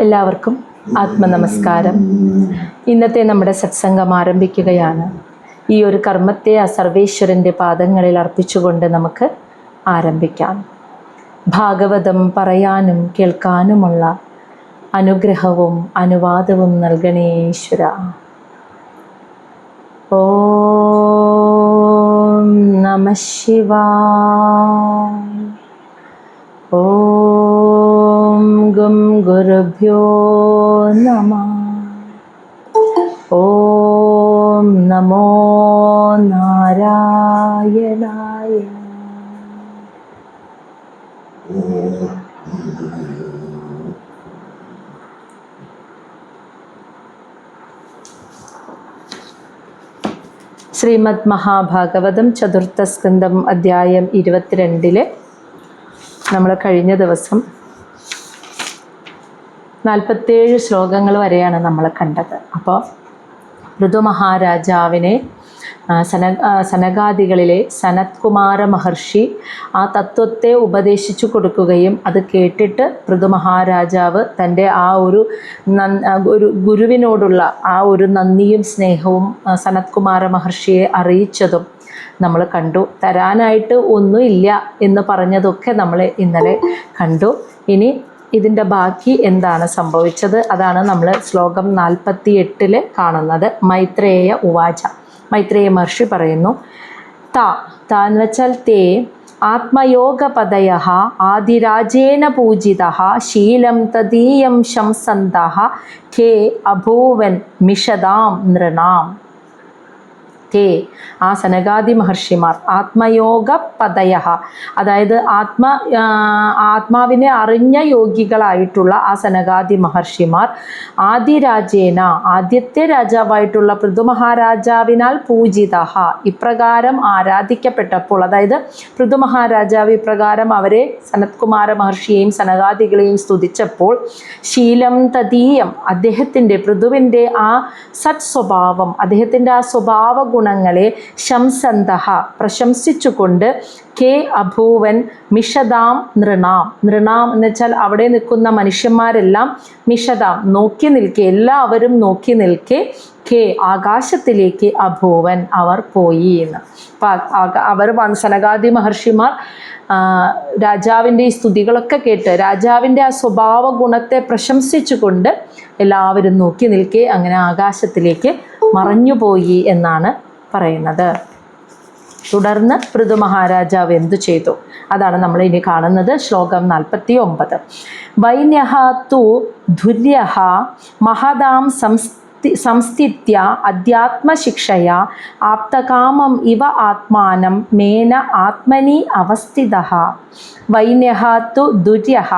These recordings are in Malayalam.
എല്ലാവർക്കും ആത്മനമസ്കാരം. ഇന്നത്തെ നമ്മുടെ സത്സംഗം ആരംഭിക്കുകയാണ്. ഈ ഒരു കർമ്മത്തെ ആ സർവേശ്വരൻ്റെ പാദങ്ങളിൽ അർപ്പിച്ചുകൊണ്ട് നമുക്ക് ആരംഭിക്കാം. ഭാഗവതം പറയാനും കേൾക്കാനുമുള്ള അനുഗ്രഹവും അനുവാദവും നൽകണേ ഈശ്വര. ഓം നമഃ ശിവായ. ഓം ഗും ഗുരുഭ്യോ നമഃ. ഓം നമോ നാരായണായ. ശ്രീമദ് മഹാഭാഗവതം ചതുർത്ഥ സ്കന്ധം അധ്യായം 22 നമ്മൾ കഴിഞ്ഞ ദിവസം 47 ശ്ലോകങ്ങൾ വരെയാണ് നമ്മൾ കണ്ടത്. അപ്പോൾ ഋതുമഹാരാജാവിനെ സനകാദികളിലെ സനത്കുമാര മഹർഷി ആ തത്വത്തെ ഉപദേശിച്ചു കൊടുക്കുകയും അത് കേട്ടിട്ട് ഋതുമഹാരാജാവ് തൻ്റെ ആ ഒരു ഗുരുവിനോടുള്ള ആ ഒരു നന്ദിയും സ്നേഹവും സനത്കുമാര മഹർഷിയെ അറിയിച്ചതും നമ്മൾ കണ്ടു. തരാനായിട്ട് ഒന്നുമില്ല എന്ന് പറഞ്ഞതൊക്കെ നമ്മൾ ഇന്നലെ കണ്ടു. ഇനി ഇതിൻ്റെ ബാക്കി എന്താണ് സംഭവിച്ചത് അതാണ് നമ്മൾ ശ്ലോകം 48 കാണുന്നത്. മൈത്രേയ ഉവാച. മൈത്രേയ മഹർഷി പറയുന്നു, എന്ന് വെച്ചാൽ തേ ആത്മയോഗപദയഃ ആദിരാജേന പൂജിതഃ ശീലം തദീയം ശംസന്തഃ ഖേ അഭൂവൻ മിഷതാം നൃണാം. തേ ആ സനകാദി മഹർഷിമാർ ആത്മയോഗ പദയഃ, അതായത് ആത്മാവിനെ അറിഞ്ഞ യോഗികളായിട്ടുള്ള ആ സനകാദി മഹർഷിമാർ ആദിരാജേന ആദ്യത്തെ രാജാവായിട്ടുള്ള പൃഥുമഹാരാജാവിനാൽ പൂജിതഃ ഇപ്രകാരം ആരാധിക്കപ്പെട്ടപ്പോൾ, അതായത് പൃഥുമഹാരാജാവ് ഇപ്രകാരം അവരെ സനത്കുമാര മഹർഷിയെയും സനകാദികളെയും സ്തുതിച്ചപ്പോൾ ശീലം തദീയം അദ്ദേഹത്തിൻ്റെ പൃഥുവിൻ്റെ ആ സത് സ്വഭാവം, അദ്ദേഹത്തിൻ്റെ ആ സ്വഭാവ ഗുണങ്ങളെ ശംസന്തഃ പ്രശംസിച്ചുകൊണ്ട് കെ അഭൂവൻ മിഷതാം നൃണാം. നൃണാം എന്ന് വെച്ചാൽ അവിടെ നിൽക്കുന്ന മനുഷ്യന്മാരെല്ലാം മിഷതാം നോക്കി നിൽക്കെ, എല്ലാവരും നോക്കി നിൽക്കെ കെ ആകാശത്തിലേക്ക് അഭൂവൻ അവർ പോയി എന്ന്. അവർ സനകാദി മഹർഷിമാർ രാജാവിൻ്റെ ഈ സ്തുതികളൊക്കെ കേട്ട് രാജാവിൻ്റെ ആ സ്വഭാവ ഗുണത്തെ പ്രശംസിച്ചുകൊണ്ട് എല്ലാവരും നോക്കി നിൽക്കെ അങ്ങനെ ആകാശത്തിലേക്ക് മറഞ്ഞുപോയി എന്നാണ് പറയുന്നത്. തുടർന്ന് പൃഥുമഹാരാജാവ് എന്തു ചെയ്തു അതാണ് നമ്മൾ ഇനി കാണുന്നത്. ശ്ലോകം 49. വൈന്യഃ തു ധുര്യഃ മഹതാം സംസ്ഥിത്യ അധ്യാത്മശിക്ഷയ ആപ്തകാമം ഇവ ആത്മാനം മേന ആത്മനി അവസ്ഥിതഃ. വൈന്യഃ തു ദുര്യഃ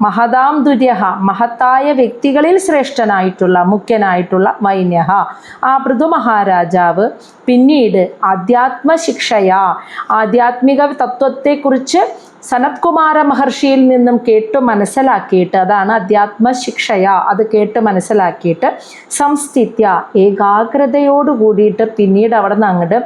മഹതാം ദുര്യഃ മഹത്തായ വ്യക്തികളിൽ ശ്രേഷ്ഠനായിട്ടുള്ള മുഖ്യനായിട്ടുള്ള വൈന്യഃ ആ പൃഥുമഹാരാജാവ് പിന്നീട് ആധ്യാത്മശിക്ഷയ ആധ്യാത്മിക തത്വത്തെക്കുറിച്ച് സനത്കുമാര മഹർഷിയിൽ നിന്നും കേട്ടു മനസ്സിലാക്കിയിട്ട്, അതാണ് അധ്യാത്മശിക്ഷയ, അത് കേട്ട് മനസ്സിലാക്കിയിട്ട് സംസ്ഥിത്യ ഏകാഗ്രതയോട് കൂടിയിട്ട് പിന്നീട് അവിടെ നിന്ന് അങ്ങോട്ട്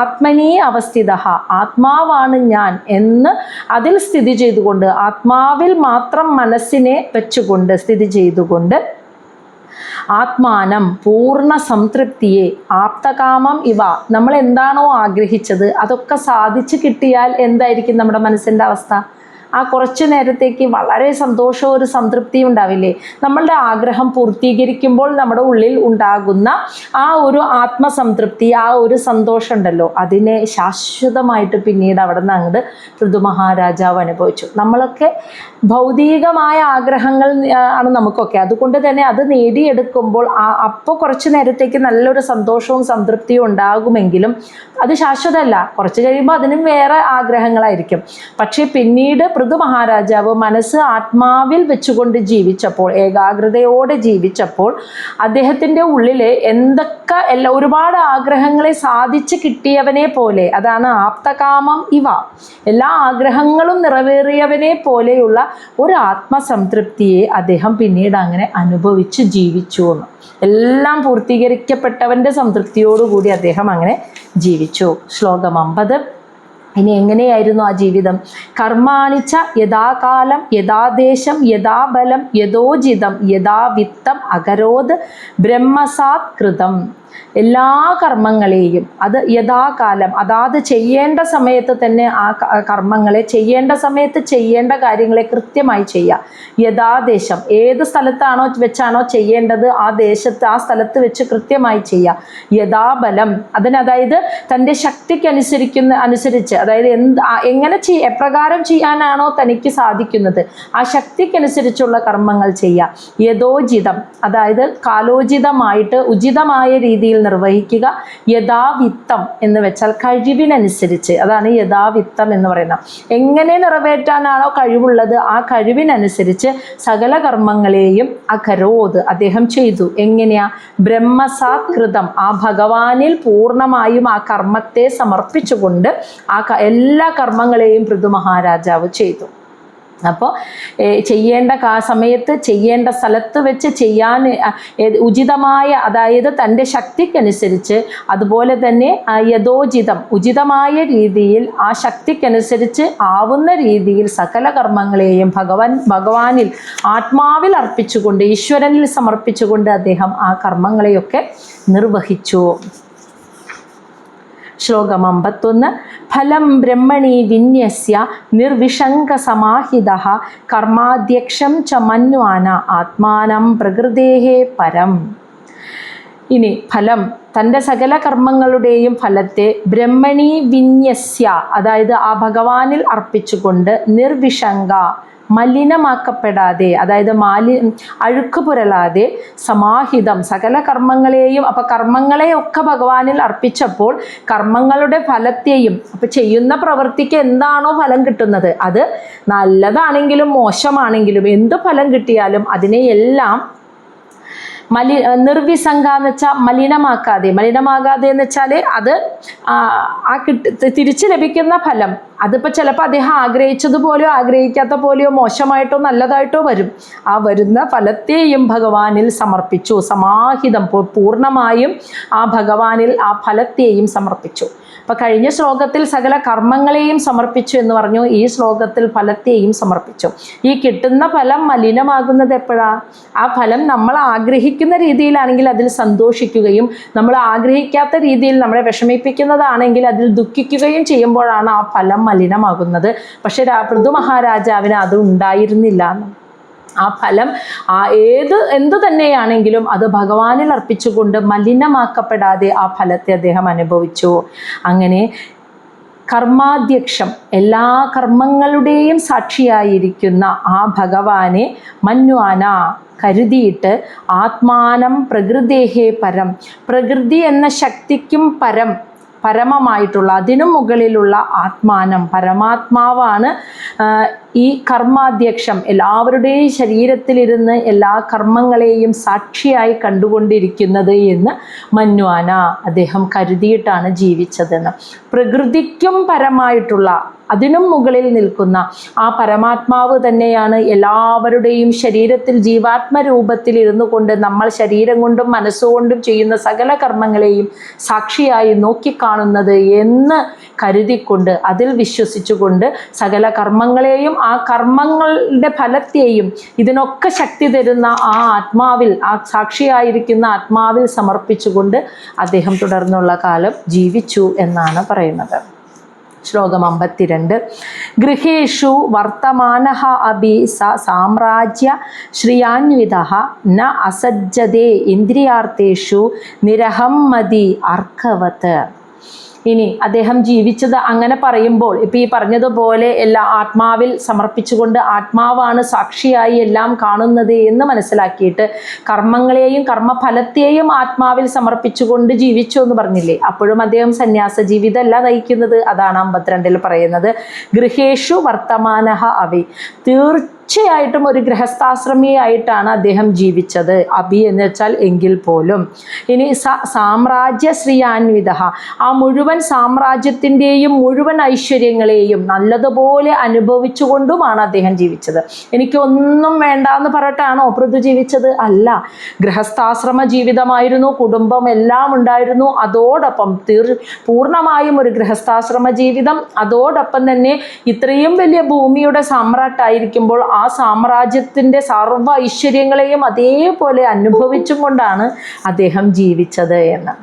ആത്മനീ അവസ്ഥിതഃ ആത്മാവാണ് ഞാൻ എന്ന് അതിൽ സ്ഥിതി ചെയ്തുകൊണ്ട്, ആത്മാവിൽ മാത്രം മനസ്സിനെ വെച്ചുകൊണ്ട് സ്ഥിതി ചെയ്തുകൊണ്ട് ആത്മാനം പൂർണ്ണ സംതൃപ്തിയെ ആപ്തകാമം ഇവ നമ്മൾ എന്താണോ ആഗ്രഹിച്ചത് അതൊക്കെ സാധിച്ചു കിട്ടിയാൽ എന്തായിരിക്കും നമ്മുടെ മനസ്സിൻ്റെ അവസ്ഥ? ആ കുറച്ചു നേരത്തേക്ക് വളരെ സന്തോഷവും ഒരു സംതൃപ്തിയും ഉണ്ടാവില്ലേ? നമ്മളുടെ ആഗ്രഹം പൂർത്തീകരിക്കുമ്പോൾ നമ്മുടെ ഉള്ളിൽ ഉണ്ടാകുന്ന ആ ഒരു ആത്മസംതൃപ്തി, ആ ഒരു സന്തോഷം ഉണ്ടല്ലോ, അതിനെ ശാശ്വതമായിട്ട് പിന്നീട് അവിടെ നിന്ന് അങ്ങോട്ട് പൃഥുമഹാരാജാവ് അനുഭവിച്ചു. നമ്മളൊക്കെ ഭൗതികമായ ആഗ്രഹങ്ങൾ ആണ് നമുക്കൊക്കെ, അതുകൊണ്ട് തന്നെ അത് നേടിയെടുക്കുമ്പോൾ അപ്പോൾ കുറച്ചു നേരത്തേക്ക് നല്ലൊരു സന്തോഷവും സംതൃപ്തിയും ഉണ്ടാകുമെങ്കിലും അത് ശാശ്വതമല്ല. കുറച്ച് കഴിയുമ്പോൾ അതിനും വേറെ ആഗ്രഹങ്ങളായിരിക്കും. പക്ഷേ പിന്നീട് പൃഥുമഹാരാജാവ് മനസ്സ് ആത്മാവിൽ വെച്ചുകൊണ്ട് ജീവിച്ചപ്പോൾ, ഏകാഗ്രതയോടെ ജീവിച്ചപ്പോൾ അദ്ദേഹത്തിൻ്റെ ഉള്ളിൽ ഒരുപാട് ആഗ്രഹങ്ങളെ സാധിച്ചു കിട്ടിയവനെ പോലെ, അതാണ് ആപ്തകാമം ഇവ, എല്ലാ ആഗ്രഹങ്ങളും നിറവേറിയവനെ പോലെയുള്ള ഒരു ആത്മസംതൃപ്തിയെ അദ്ദേഹം പിന്നീട് അങ്ങനെ അനുഭവിച്ച് ജീവിച്ചു എന്ന്. എല്ലാം പൂർത്തീകരിക്കപ്പെട്ടവൻ്റെ സംതൃപ്തിയോടുകൂടി അദ്ദേഹം അങ്ങനെ ജീവിച്ചു. ശ്ലോകം 50. ഇനി എങ്ങനെയായിരുന്നു ആ ജീവിതം? കർമാണിച്ച യഥാകാലം യഥാദേശം യഥാബലം യഥോചിതം യഥാവിത്തം അകരോത് ബ്രഹ്മസാത് കൃതം. എല്ലാ കർമ്മങ്ങളെയും അത് യഥാകാലം, അതാത് ചെയ്യേണ്ട സമയത്ത് തന്നെ ആ കർമ്മങ്ങളെ ചെയ്യേണ്ട സമയത്ത് ചെയ്യേണ്ട കാര്യങ്ങളെ കൃത്യമായി ചെയ്യുക. യഥാദേശം, ഏത് സ്ഥലത്താണോ വെച്ചാണോ ചെയ്യേണ്ടത് ആ ദേശത്ത് ആ സ്ഥലത്ത് വെച്ച് കൃത്യമായി ചെയ്യുക. യഥാബലം, അതായത് തൻ്റെ അനുസരിച്ച്, അതായത് എങ്ങനെ എപ്രകാരം ചെയ്യാനാണോ തനിക്ക് സാധിക്കുന്നത് ആ ശക്തിക്കനുസരിച്ചുള്ള കർമ്മങ്ങൾ ചെയ്യുക. യഥോചിതം, അതായത് കാലോചിതമായിട്ട് ഉചിതമായ രീതിയിൽ നിർവഹിക്കുക. യഥാവിത്തം എന്ന് വെച്ചാൽ കഴിവിനനുസരിച്ച്, അതാണ് യഥാവിത്തം എന്ന് പറയുന്നത്. എങ്ങനെ നിറവേറ്റാനാണോ കഴിവുള്ളത് ആ കഴിവിനനുസരിച്ച് സകല കർമ്മങ്ങളെയും അകരോത് അദ്ദേഹം ചെയ്തു. എങ്ങനെയാ? ബ്രഹ്മസാത് കൃതം, ആ ഭഗവാനിൽ പൂർണ്ണമായും ആ കർമ്മത്തെ സമർപ്പിച്ചുകൊണ്ട് ആ എല്ലാ കർമ്മങ്ങളെയും പൃഥു മഹാരാജാവ് ചെയ്തു. അപ്പോൾ ചെയ്യേണ്ട സമയത്ത് ചെയ്യേണ്ട സ്ഥലത്ത് വെച്ച് ചെയ്യാൻ ഉചിതമായ, അതായത് തൻ്റെ ശക്തിക്കനുസരിച്ച്, അതുപോലെ തന്നെ യഥോചിതം ഉചിതമായ രീതിയിൽ ആ ശക്തിക്കനുസരിച്ച് ആവുന്ന രീതിയിൽ സകല കർമ്മങ്ങളെയും ഭഗവാനിൽ ആത്മാവിൽ അർപ്പിച്ചുകൊണ്ട് ഈശ്വരനിൽ സമർപ്പിച്ചുകൊണ്ട് അദ്ദേഹം ആ കർമ്മങ്ങളെയൊക്കെ നിർവഹിച്ചു. ശ്ലോകം 51. ഫലം ബ്രഹ്മണി വിന്യസ്യ നിർവിഷംഗ സമാഹിതഃ കർമാധ്യക്ഷം ച മന്വാന ആത്മാനം പ്രകൃതേഃ പരം. ഇനി ഫലം, തൻ്റെ സകല കർമ്മങ്ങളുടെയും ഫലത്തെ ബ്രഹ്മണി വിന്യസ്യ, അതായത് ആ ഭഗവാനിൽ അർപ്പിച്ചുകൊണ്ട് നിർവിഷംഗ മലിനമാക്കപ്പെടാതെ, അതായത് അഴുക്ക് പുരളാതെ, സമാഹിതം സകല കർമ്മങ്ങളെയും, അപ്പം കർമ്മങ്ങളെയൊക്കെ ഭഗവാനിൽ അർപ്പിച്ചപ്പോൾ കർമ്മങ്ങളുടെ ഫലത്തെയും, അപ്പം ചെയ്യുന്ന പ്രവൃത്തിക്ക് എന്താണോ ഫലം കിട്ടുന്നത്, അത് നല്ലതാണെങ്കിലും മോശമാണെങ്കിലും എന്ത് ഫലം കിട്ടിയാലും അതിനെയെല്ലാം നിർവിസംഗ എന്ന് വെച്ചാൽ മലിനമാകാതെ എന്ന് വെച്ചാൽ അത് തിരിച്ചു ലഭിക്കുന്ന ഫലം അതിപ്പോൾ ചിലപ്പോൾ അദ്ദേഹം ആഗ്രഹിച്ചതുപോലെയോ ആഗ്രഹിക്കാത്ത പോലെയോ മോശമായിട്ടോ നല്ലതായിട്ടോ വരും. ആ വരുന്ന ഫലത്തെയും ഭഗവാനിൽ സമർപ്പിച്ചു. സമാഹിതം, പൂർണ്ണമായും ആ ഭഗവാനിൽ ആ ഫലത്തെയും സമർപ്പിച്ചു. അപ്പോൾ കഴിഞ്ഞ ശ്ലോകത്തിൽ സകല കർമ്മങ്ങളെയും സമർപ്പിച്ചു എന്ന് പറഞ്ഞു, ഈ ശ്ലോകത്തിൽ ഫലത്തെയും സമർപ്പിച്ചു. ഈ കിട്ടുന്ന ഫലം മലിനമാകുന്നത് എപ്പോഴാണ്? ആ ഫലം നമ്മൾ ആഗ്രഹിക്കുന്ന രീതിയിലാണെങ്കിൽ അതിൽ സന്തോഷിക്കുകയും നമ്മൾ ആഗ്രഹിക്കാത്ത രീതിയിൽ നമ്മളെ വിഷമിപ്പിക്കുന്നതാണെങ്കിൽ അതിൽ ദുഃഖിക്കുകയും ചെയ്യുമ്പോഴാണ് ആ ഫലം മലിനമാകുന്നത്. പക്ഷെ പൃഥു മഹാരാജാവിന് അത് ഉണ്ടായിരുന്നില്ല. ആ ഫലം എന്തു തന്നെയാണെങ്കിലും അത് ഭഗവാനിൽ അർപ്പിച്ചുകൊണ്ട് മലിനമാക്കപ്പെടാതെ ആ ഫലത്തെ അദ്ദേഹം അനുഭവിച്ചു. അങ്ങനെ കർമാധ്യക്ഷം, എല്ലാ കർമ്മങ്ങളുടെയും സാക്ഷിയായിരിക്കുന്ന ആ ഭഗവാനെ മന്വാന കരുതിയിട്ട് ആത്മാനം പ്രകൃതേഃ പരം, പ്രകൃതി എന്ന ശക്തിക്കും പരമമായിട്ടുള്ള അതിനും മുകളിലുള്ള ആത്മാനം പരമാത്മാവാണ് ഈ കർമാധ്യക്ഷം, എല്ലാവരുടെയും ശരീരത്തിലിരുന്ന് എല്ലാ കർമ്മങ്ങളെയും സാക്ഷിയായി കണ്ടുകൊണ്ടിരിക്കുന്നത് എന്ന് മന്വാന അദ്ദേഹം കരുതിയിട്ടാണ് ജീവിച്ചതെന്ന്. പ്രകൃതിക്കും പരമായിട്ടുള്ള അതിനും മുകളിൽ നിൽക്കുന്ന ആ പരമാത്മാവ് തന്നെയാണ് എല്ലാവരുടെയും ശരീരത്തിൽ ജീവാത്മരൂപത്തിൽ ഇരുന്നു കൊണ്ട് നമ്മൾ ശരീരം കൊണ്ടും മനസ്സുകൊണ്ടും ചെയ്യുന്ന സകല കർമ്മങ്ങളെയും സാക്ഷിയായി നോക്കിക്കാണുന്നത് എന്ന് കരുതിക്കൊണ്ട് അതിൽ വിശ്വസിച്ചുകൊണ്ട് സകല കർമ്മങ്ങളെയും ആ കർമ്മങ്ങളുടെ ഫലത്തെയും ഇതിനൊക്കെ ശക്തി തരുന്ന ആ ആത്മാവിൽ, ആ സാക്ഷിയായിരിക്കുന്ന ആത്മാവിൽ സമർപ്പിച്ചുകൊണ്ട് അദ്ദേഹം തുടർന്നുള്ള കാലം ജീവിച്ചു എന്നാണ് പറയുന്നത്. ശ്ലോകം 52. ഗൃഹേഷു വർത്തമാനഃ അഭി സാമ്രാജ്യ ശ്രിയാന്വിതഃ ന അസജ്ജതേ ഇന്ദ്രിയാർത്ഥേഷു നിരഹം മതി അർക്കവത്. ഇനി അദ്ദേഹം ജീവിച്ചത് അങ്ങനെ പറയുമ്പോൾ ഇപ്പം ഈ പറഞ്ഞതുപോലെ എല്ലാ ആത്മാവിൽ സമർപ്പിച്ചുകൊണ്ട് ആത്മാവാണ് സാക്ഷിയായി എല്ലാം കാണുന്നത് എന്ന് മനസ്സിലാക്കിയിട്ട് കർമ്മങ്ങളെയും കർമ്മഫലത്തെയും ആത്മാവിൽ സമർപ്പിച്ചുകൊണ്ട് ജീവിച്ചു എന്ന് പറഞ്ഞില്ലേ, അപ്പോഴും അദ്ദേഹം സന്യാസ ജീവിതമല്ല നയിക്കുന്നത്. അതാണ് 52 പറയുന്നത്. ഗൃഹേഷു വർത്തമാനഃ അവി, തീർച്ചയായിട്ടും ഒരു ഗൃഹസ്ഥാശ്രമിയായിട്ടാണ് അദ്ദേഹം ജീവിച്ചത്. അഭി എന്ന് വെച്ചാൽ എങ്കിൽ പോലും. ഇനി സാമ്രാജ്യ ശ്രീയാൻവിത, ആ മുഴുവൻ സാമ്രാജ്യത്തിൻ്റെയും മുഴുവൻ ഐശ്വര്യങ്ങളെയും നല്ലതുപോലെ അനുഭവിച്ചുകൊണ്ടുമാണ് അദ്ദേഹം ജീവിച്ചത്. എനിക്കൊന്നും വേണ്ട എന്ന് പറഞ്ഞിട്ടാണോ പൃഥു ജീവിച്ചത്? അല്ല, ഗൃഹസ്ഥാശ്രമ ജീവിതമായിരുന്നു, കുടുംബം എല്ലാം ഉണ്ടായിരുന്നു. അതോടൊപ്പം പൂർണ്ണമായും ഒരു ഗൃഹസ്ഥാശ്രമ ജീവിതം, അതോടൊപ്പം തന്നെ ഇത്രയും വലിയ ഭൂമിയുടെ സാമ്രാട്ടായിരിക്കുമ്പോൾ ആ സാമ്രാജ്യത്തിൻ്റെ സർവ്വ ഐശ്വര്യങ്ങളെയും അതേപോലെ അനുഭവിച്ചും കൊണ്ടാണ് അദ്ദേഹം ജീവിച്ചത് എന്ന്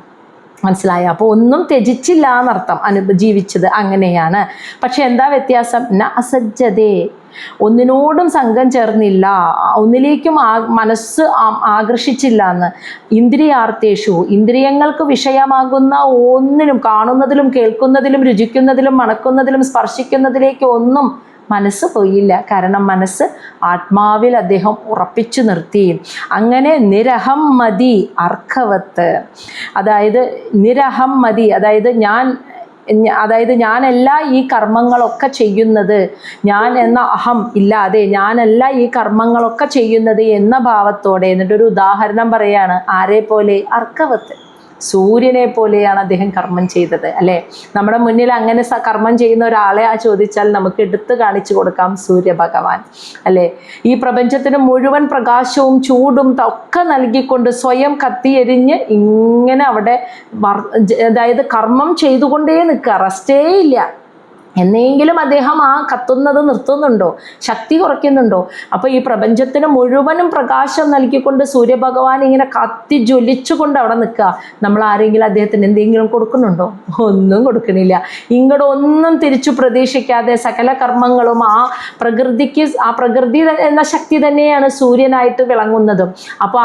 മനസ്സിലായി. അപ്പോൾ ഒന്നും ത്യജിച്ചില്ല എന്നർത്ഥം. ജീവിച്ചത് അങ്ങനെയാണ്. പക്ഷെ എന്താ വ്യത്യാസം? ന അസജ്ജതേ, ഒന്നിനോടും സംഘം ചേർന്നില്ല, ഒന്നിലേക്കും മനസ്സ് ആകർഷിച്ചില്ല എന്ന്. ഇന്ദ്രിയാർത്ഥേഷു, ഇന്ദ്രിയങ്ങൾക്ക് വിഷയമാകുന്ന ഒന്നിനും, കാണുന്നതിലും കേൾക്കുന്നതിലും രുചിക്കുന്നതിലും മണക്കുന്നതിലും സ്പർശിക്കുന്നതിലേക്ക് ഒന്നും മനസ്സ് പോയില്ല. കാരണം മനസ്സ് ആത്മാവിൽ അദ്ദേഹം ഉറപ്പിച്ചു നിർത്തി. അങ്ങനെ നിരഹം മതി അർക്കവത്ത്, അതായത് നിരഹം മതി, അതായത് ഞാനല്ല ഈ കർമ്മങ്ങളൊക്കെ ചെയ്യുന്നത്, ഞാൻ എന്ന അഹം ഇല്ലാതെ ഞാനല്ല ഈ കർമ്മങ്ങളൊക്കെ ചെയ്യുന്നത് എന്ന ഭാവത്തോടെ. എന്നിട്ടൊരു ഉദാഹരണം പറയാണ്. ആരെ പോലെ? അർക്കവത്ത്, സൂര്യനെ പോലെയാണ് അദ്ദേഹം കർമ്മം ചെയ്തത്, അല്ലേ? നമ്മുടെ മുന്നിൽ അങ്ങനെ കർമ്മം ചെയ്യുന്ന ഒരാളെ ചോദിച്ചാൽ നമുക്ക് എടുത്തു കാണിച്ചു കൊടുക്കാം, സൂര്യഭഗവാൻ, അല്ലേ? ഈ പ്രപഞ്ചത്തിന് മുഴുവൻ പ്രകാശവും ചൂടും ഒക്കെ നൽകിക്കൊണ്ട് സ്വയം കത്തിയെരിഞ്ഞ് ഇങ്ങനെ അവിടെ അതായത് കർമ്മം ചെയ്തുകൊണ്ടേ നിൽക്കുക, റെസ്റ്റേ ഇല്ല. എന്നെങ്കിലും അദ്ദേഹം ആ കത്തുന്നത് നിർത്തുന്നുണ്ടോ? ശക്തി കുറയ്ക്കുന്നുണ്ടോ? അപ്പോൾ ഈ പ്രപഞ്ചത്തിന് മുഴുവനും പ്രകാശം നൽകിക്കൊണ്ട് സൂര്യഭഗവാൻ ഇങ്ങനെ കത്തി ജ്വലിച്ചുകൊണ്ട് അവിടെ നിൽക്കുക. നമ്മൾ ആരെങ്കിലും അദ്ദേഹത്തിന് എന്തെങ്കിലും കൊടുക്കുന്നുണ്ടോ? ഒന്നും കൊടുക്കണില്ല. ഇങ്ങോട്ട് ഒന്നും തിരിച്ചു പ്രതീക്ഷിക്കാതെ സകല കർമ്മങ്ങളും ആ പ്രകൃതി എന്ന ശക്തി തന്നെയാണ് സൂര്യനായിട്ട് വിളങ്ങുന്നതും. അപ്പോൾ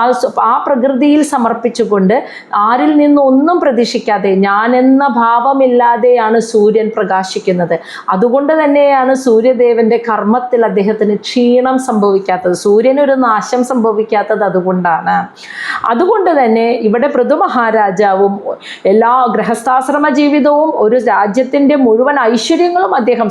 ആ പ്രകൃതിയിൽ സമർപ്പിച്ചുകൊണ്ട് ആരിൽ നിന്നൊന്നും പ്രതീക്ഷിക്കാതെ ഞാനെന്ന ഭാവമില്ലാതെയാണ് സൂര്യൻ പ്രകാശിക്കുന്നത്. അതുകൊണ്ട് തന്നെയാണ് സൂര്യദേവന്റെ കർമ്മത്തിൽ അദ്ദേഹത്തിന് ക്ഷീണം സംഭവിക്കാത്തത്, സൂര്യനൊരു നാശം സംഭവിക്കാത്തത് അതുകൊണ്ടാണ്. അതുകൊണ്ട് തന്നെ ഇവിടെ പൃഥു മഹാരാജാവും എല്ലാ ഗൃഹസ്ഥാശ്രമ ജീവിതവും ഒരു രാജ്യത്തിൻ്റെ മുഴുവൻ ഐശ്വര്യങ്ങളും അദ്ദേഹം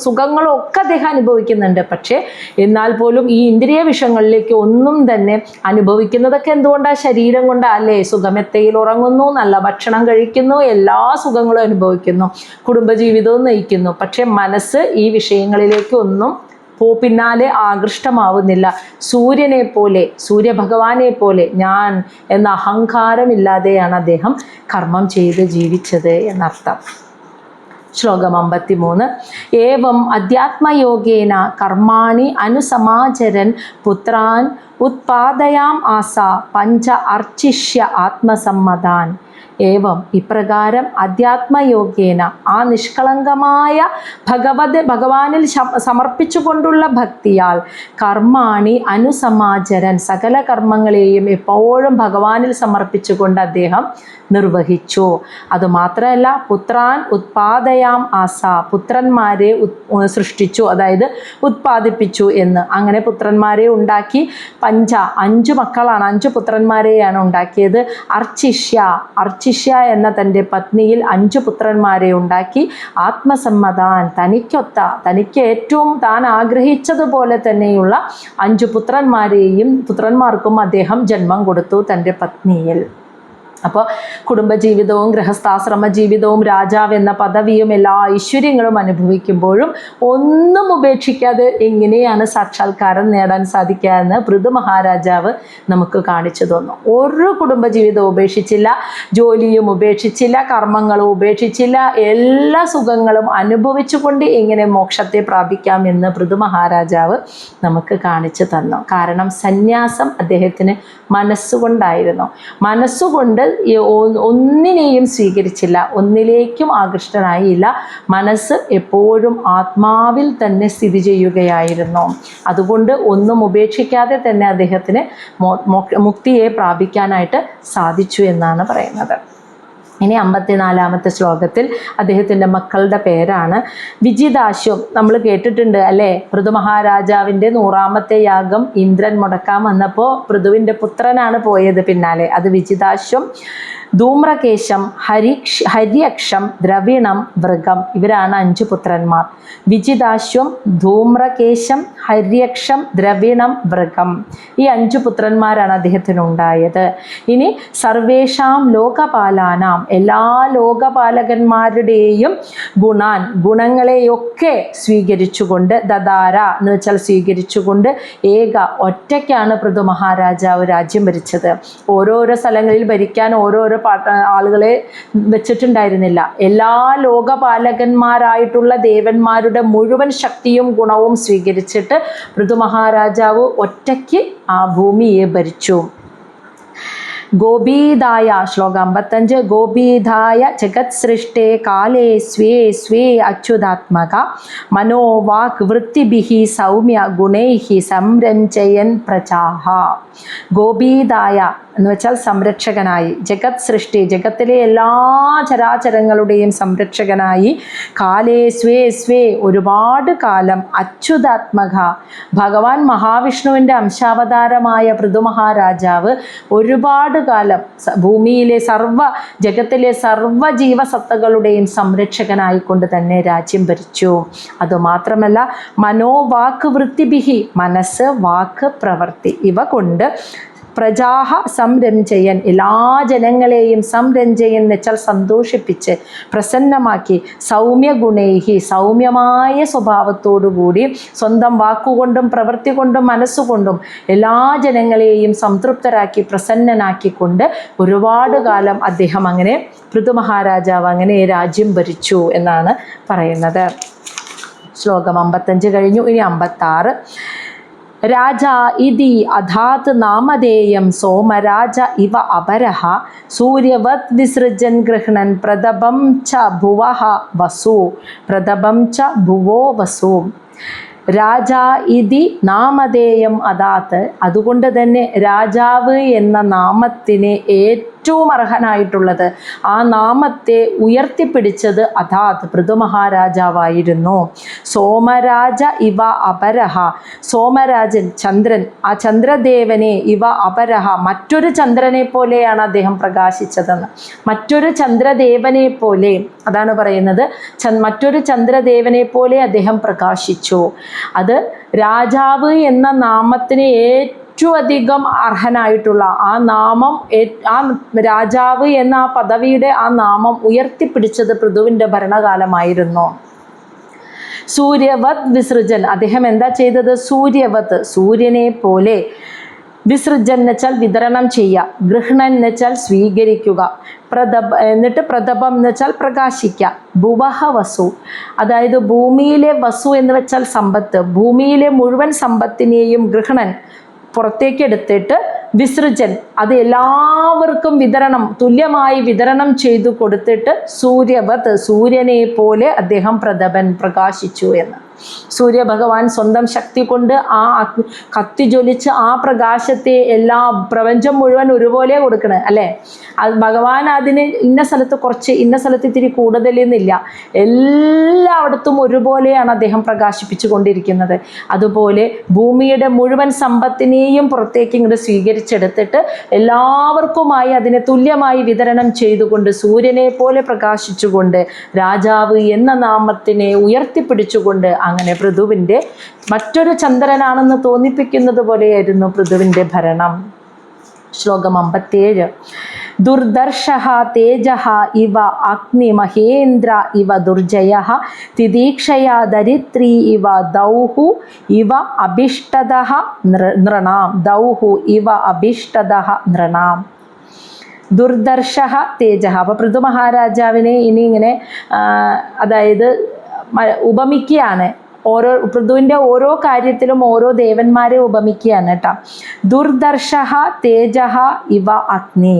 സുഖങ്ങളും ഒക്കെ അദ്ദേഹം അനുഭവിക്കുന്നുണ്ട്. പക്ഷേ എന്നാൽ പോലും ഈ ഇന്ദ്രിയ വിഷയങ്ങളിലേക്ക് ഒന്നും തന്നെ അനുഭവിക്കുന്നതൊക്കെ എന്തുകൊണ്ടാണ്? ശരീരം കൊണ്ടാണ്, അല്ലേ? സുഖമെത്തയിൽ ഉറങ്ങുന്നു, നല്ല ഭക്ഷണം കഴിക്കുന്നു, എല്ലാ സുഖങ്ങളും അനുഭവിക്കുന്നു, കുടുംബജീവിതവും നയിക്കുന്നു. പക്ഷെ മനസ്സ് ഈ വിഷയങ്ങളിലേക്ക് ഒന്നും പിന്നാലെ ആകൃഷ്ടമാവുന്നില്ല. സൂര്യനെ പോലെ, സൂര്യഭഗവാനെ പോലെ ഞാൻ എന്ന അഹങ്കാരമില്ലാതെയാണ് അദ്ദേഹം കർമ്മം ചെയ്ത് ജീവിച്ചത് എന്നർത്ഥം. ശ്ലോകം 53. ഏവം അധ്യാത്മയോഗേന കർമാണി അനുസമാചരൻ പുത്രാൻ ഉത്പാദയാം ആസ പഞ്ച അർച്ചിഷ്യ ആത്മസമ്മതാൻ. ഏവം ഇപ്രകാരം അധ്യാത്മയോഗേന, ആ നിഷ്കളങ്കമായ ഭഗവാനിൽ സമർപ്പിച്ചുകൊണ്ടുള്ള ഭക്തിയാൽ കർമാണി അനുസമാചരൻ, സകല കർമ്മങ്ങളെയും എപ്പോഴും ഭഗവാനിൽ സമർപ്പിച്ചുകൊണ്ട് അദ്ദേഹം നിർവഹിച്ചു. അതുമാത്രമല്ല പുത്രാൻ ഉത്പാദയാം ആസ, പുത്രന്മാരെ സൃഷ്ടിച്ചു, അതായത് ഉത്പാദിപ്പിച്ചു എന്ന്. അങ്ങനെ പുത്രന്മാരെ ഉണ്ടാക്കി. 5 മക്കളാണ്, 5 പുത്രന്മാരെയാണ് ഉണ്ടാക്കിയത്. അർച്ചിഷ്യ എന്ന തൻ്റെ പത്നിയിൽ 5 പുത്രന്മാരെ ഉണ്ടാക്കി. ആത്മസമ്മതാൻ, തനിക്ക് ഏറ്റവും താൻ ആഗ്രഹിച്ചതുപോലെ തന്നെയുള്ള 5 പുത്രന്മാർക്കും അദ്ദേഹം ജന്മം കൊടുത്തു തൻ്റെ പത്നിയിൽ. അപ്പോൾ കുടുംബജീവിതവും ഗൃഹസ്ഥാശ്രമ ജീവിതവും രാജാവ് എന്ന പദവിയും എല്ലാ ഐശ്വര്യങ്ങളും അനുഭവിക്കുമ്പോഴും ഒന്നും ഉപേക്ഷിക്കാതെ എങ്ങനെയാണ് സാക്ഷാത്കാരം നേടാൻ സാധിക്കുക എന്ന് പൃഥു മഹാരാജാവ് നമുക്ക് കാണിച്ചു തന്നു. ഒരു കുടുംബജീവിതവും ഉപേക്ഷിച്ചില്ല, ജോലിയും ഉപേക്ഷിച്ചില്ല, കർമ്മങ്ങളും ഉപേക്ഷിച്ചില്ല, എല്ലാ സുഖങ്ങളും അനുഭവിച്ചുകൊണ്ട് എങ്ങനെ മോക്ഷത്തെ പ്രാപിക്കാമെന്ന് പൃഥു മഹാരാജാവ് നമുക്ക് കാണിച്ചു തന്നു. കാരണം സന്യാസം അദ്ദേഹത്തിന് മനസ്സുകൊണ്ടായിരുന്നു. മനസ്സുകൊണ്ട് ഒന്നിനെയും സ്വീകരിച്ചില്ല, ഒന്നിലേക്കും ആകൃഷ്ടനായില്ല. മനസ്സ് എപ്പോഴും ആത്മാവിൽ തന്നെ സ്ഥിതി ചെയ്യുകയായിരുന്നു. അതുകൊണ്ട് ഒന്നും ഉപേക്ഷിക്കാതെ തന്നെ അദ്ദേഹത്തിന് മുക്തിയെ പ്രാപിക്കാനായിട്ട് സാധിച്ചു എന്നാണ് പറയുന്നത്. ഇനി 54-ാമത്തെ ശ്ലോകത്തിൽ അദ്ദേഹത്തിൻ്റെ മക്കളുടെ പേരാണ് വിജിതാശ്വം. നമ്മൾ കേട്ടിട്ടുണ്ട് അല്ലേ? പൃഥു മഹാരാജാവിൻ്റെ 100ാമത്തെ യാഗം ഇന്ദ്രൻ മുടക്കാൻ വന്നപ്പോൾ പൃഥുവിൻ്റെ പുത്രനാണ് പോയത് പിന്നാലെ, അത് വിജിതാശ്വം. ധൂമ്രകേശം, ഹര്യക്ഷം, ദ്രവിണം, വൃഗം. ഇവരാണ് 5 പുത്രന്മാർ. വിജിതാശ്വം, ധൂമ്രകേശം, ഹര്യക്ഷം, ദ്രവിണം, വൃഗം. ഈ 5 പുത്രന്മാരാണ് അദ്ദേഹത്തിനുണ്ടായത്. ഇനി സർവേഷാം ലോകപാലാനാം, എല്ലാ ലോകപാലകന്മാരുടെയും ഗുണങ്ങളെയൊക്കെ സ്വീകരിച്ചുകൊണ്ട്, ദദാര എന്ന് വെച്ചാൽ സ്വീകരിച്ചുകൊണ്ട്, ഒറ്റയ്ക്കാണ് പൃഥു മഹാരാജാവ് രാജ്യം ഭരിച്ചത്. ഓരോരോ സ്ഥലങ്ങളിൽ ഭരിക്കാൻ ഓരോരോ ആളുകളെ വെച്ചിട്ടുണ്ടായിരുന്നില്ല. എല്ലാ ലോകപാലകന്മാരായിട്ടുള്ള ദേവന്മാരുടെ മുഴുവൻ ശക്തിയും ഗുണവും സ്വീകരിച്ചിട്ട് പൃഥു മഹാരാജാവ് ഒറ്റയ്ക്ക് ആ ഭൂമിയെ ഭരിച്ചു. ഗോപീദായ, ശ്ലോകം 55, ഗോപീദായ ജഗത് സൃഷ്ടേ കാലേ സ്വേ സ്വേ അച്യുതാത്മക മനോവാക് വൃത്തിഭിഃ സൗമ്യ ഗുണൈഃ സംരഞ്ജയൻ പ്രജാഃ. ഗോപീദായ എന്ന് വെച്ചാൽ സംരക്ഷകനായി, ജഗത് സൃഷ്ടി, ജഗത്തിലെ എല്ലാ ചരാചരങ്ങളുടെയും സംരക്ഷകനായി, കാലേ സ്വേ സ്വേ ഒരുപാട് കാലം, അച്യുതാത്മക ഭഗവാൻ മഹാവിഷ്ണുവിൻ്റെ അംശാവതാരമായ പൃഥു മഹാരാജാവ് ഒരുപാട് കാലം ഭൂമിയിലെ ജഗത്തിലെ സർവ്വ ജീവസത്തകളുടെയും സംരക്ഷകനായിക്കൊണ്ട് തന്നെ രാജ്യം ഭരിച്ചു. അതുമാത്രമല്ല, മനോവാക്ക് വൃത്തിഭിഃ, മനസ്സ്, വാക്ക്, പ്രവൃത്തി ഇവ കൊണ്ട് പ്രജാഹ സംരഞ്ജയൻ, എല്ലാ ജനങ്ങളെയും സംരഞ്ജയൻ എന്ന് വെച്ചാൽ സന്തോഷിപ്പിച്ച് പ്രസന്നമാക്കി, സൗമ്യ ഗുണൈഹി സൗമ്യമായ സ്വഭാവത്തോടുകൂടി സ്വന്തം വാക്കുകൊണ്ടും പ്രവൃത്തി കൊണ്ടും മനസ്സുകൊണ്ടും എല്ലാ ജനങ്ങളെയും സംതൃപ്തരാക്കി പ്രസന്നനാക്കിക്കൊണ്ട് ഒരുപാട് കാലം അദ്ദേഹം അങ്ങനെ പൃഥു മഹാരാജാവ് അങ്ങനെ രാജ്യം ഭരിച്ചു എന്നാണ് പറയുന്നത്. ശ്ലോകം 55 കഴിഞ്ഞു. ഇനി 56. രാജാ ഇതി അധാത് നാമധേയം സോമരാജ ഇവ അപരഃ സൂര്യവത് വിസൃജൻ ഗൃഹ്ണൻ പ്രതപം ച ഭുവഃ വസു. പ്രതപം ച ഭുവോ വസു. രാജാ ഇതി നാമധേയം അതാത്, അതുകൊണ്ട് തന്നെ രാജാവ് എന്ന നാമത്തിന് ഏറ്റവും അർഹനായിട്ടുള്ളത്, ആ നാമത്തെ ഉയർത്തിപ്പിടിച്ചത് അതാത് പൃഥു മഹാരാജാവായിരുന്നു. സോമരാജ ഇവ അപരഃ, സോമരാജൻ ചന്ദ്രൻ, ആ ചന്ദ്രദേവനെ ഇവ അപരഃ മറ്റൊരു ചന്ദ്രനെ പോലെയാണ് അദ്ദേഹം പ്രകാശിച്ചതെന്ന്. മറ്റൊരു ചന്ദ്രദേവനെ പോലെ, അതാണ് പറയുന്നത്, മറ്റൊരു ചന്ദ്രദേവനെ പോലെ അദ്ദേഹം പ്രകാശിച്ചു. അത് രാജാവ് എന്ന നാമത്തിന് ഏറ്റവും അധികം അർഹനായിട്ടുള്ള ആ നാമം, ആ രാജാവ് എന്ന ആ പദവിയുടെ ആ നാമം ഉയർത്തിപ്പിടിച്ചത് പൃഥുവിൻ്റെ ഭരണകാലമായിരുന്നു. സൂര്യവത് വിസൃജൻ, അദ്ദേഹം എന്താ ചെയ്തത്? സൂര്യവത് സൂര്യനെ പോലെ, വിസൃജൻ എന്ന് വെച്ചാൽ വിതരണം ചെയ്യുക, ഗൃഹ്ണൻ എന്ന് വെച്ചാൽ സ്വീകരിക്കുക, എന്നിട്ട് പ്രതപം എന്ന് വെച്ചാൽ പ്രകാശിക്കുക, ഭുവഃ വസു അതായത് ഭൂമിയിലെ വസു എന്ന് വെച്ചാൽ സമ്പത്ത്, ഭൂമിയിലെ മുഴുവൻ സമ്പത്തിനെയും ഗൃഹ്ണൻ പുറത്തേക്ക് എടുത്തിട്ട് വിസൃജൻ അത് എല്ലാവർക്കും തുല്യമായി വിതരണം ചെയ്തു കൊടുത്തിട്ട് സൂര്യവത് സൂര്യനെ പോലെ അദ്ദേഹം പ്രകാശിച്ചു എന്ന്. സൂര്യഭഗവാൻ സ്വന്തം ശക്തി കൊണ്ട് ആ കത്തിജ്വലിച്ച് ആ പ്രകാശത്തെ എല്ലാ പ്രപഞ്ചം മുഴുവൻ ഒരുപോലെ കൊടുക്കണേ അല്ലേ. അത് ഭഗവാൻ അതിന് ഇന്ന സ്ഥലത്ത് കുറച്ച്, ഇന്ന സ്ഥലത്ത് ഇത്തിരി കൂടുതലെന്നില്ല, എല്ലായിടത്തും ഒരുപോലെയാണ് അദ്ദേഹം പ്രകാശിപ്പിച്ചു കൊണ്ടിരിക്കുന്നത്. അതുപോലെ ഭൂമിയുടെ മുഴുവൻ സമ്പത്തിനെയും പുറത്തേക്ക് ഇങ്ങോട്ട് സ്വീകരിച്ചെടുത്തിട്ട് എല്ലാവർക്കുമായി അതിനെ തുല്യമായി വിതരണം ചെയ്തുകൊണ്ട് സൂര്യനെ പോലെ പ്രകാശിച്ചുകൊണ്ട് രാജാവ് എന്ന നാമത്തിനെ ഉയർത്തിപ്പിടിച്ചുകൊണ്ട് അങ്ങനെ പൃഥുവിൻ്റെ മറ്റൊരു ചന്ദ്രനാണെന്ന് തോന്നിപ്പിക്കുന്നത് പോലെയായിരുന്നു പൃഥുവിൻ്റെ ഭരണം. ശ്ലോകം 57. ദുർദർശഃ തേജഃ ഇവ അഗ്നി മഹേന്ദ്ര ഇവ ദുർജയഃ തിദീക്ഷയാ ദരിത്രീ ഇവ ദൗഹു ഇവ അഭിഷ്ടദഃ നൃണാം. ദൗഹു ഇവ അഭിഷ്ടദഃ നൃണാം. ദുർദർശഃ തേജഃ. അപ്പോൾ പൃഥു മഹാരാജാവിനെ ഇനി ഇങ്ങനെ അതായത് ഉപമിക്കുകയാണ്. പൃഥുവിൻ്റെ ഓരോ കാര്യത്തിലും ഓരോ ദേവന്മാരെ ഉപമിക്കുകയാണ് കേട്ടോ. ദുർദർശഃ തേജഃ ഇവ അഗ്നി,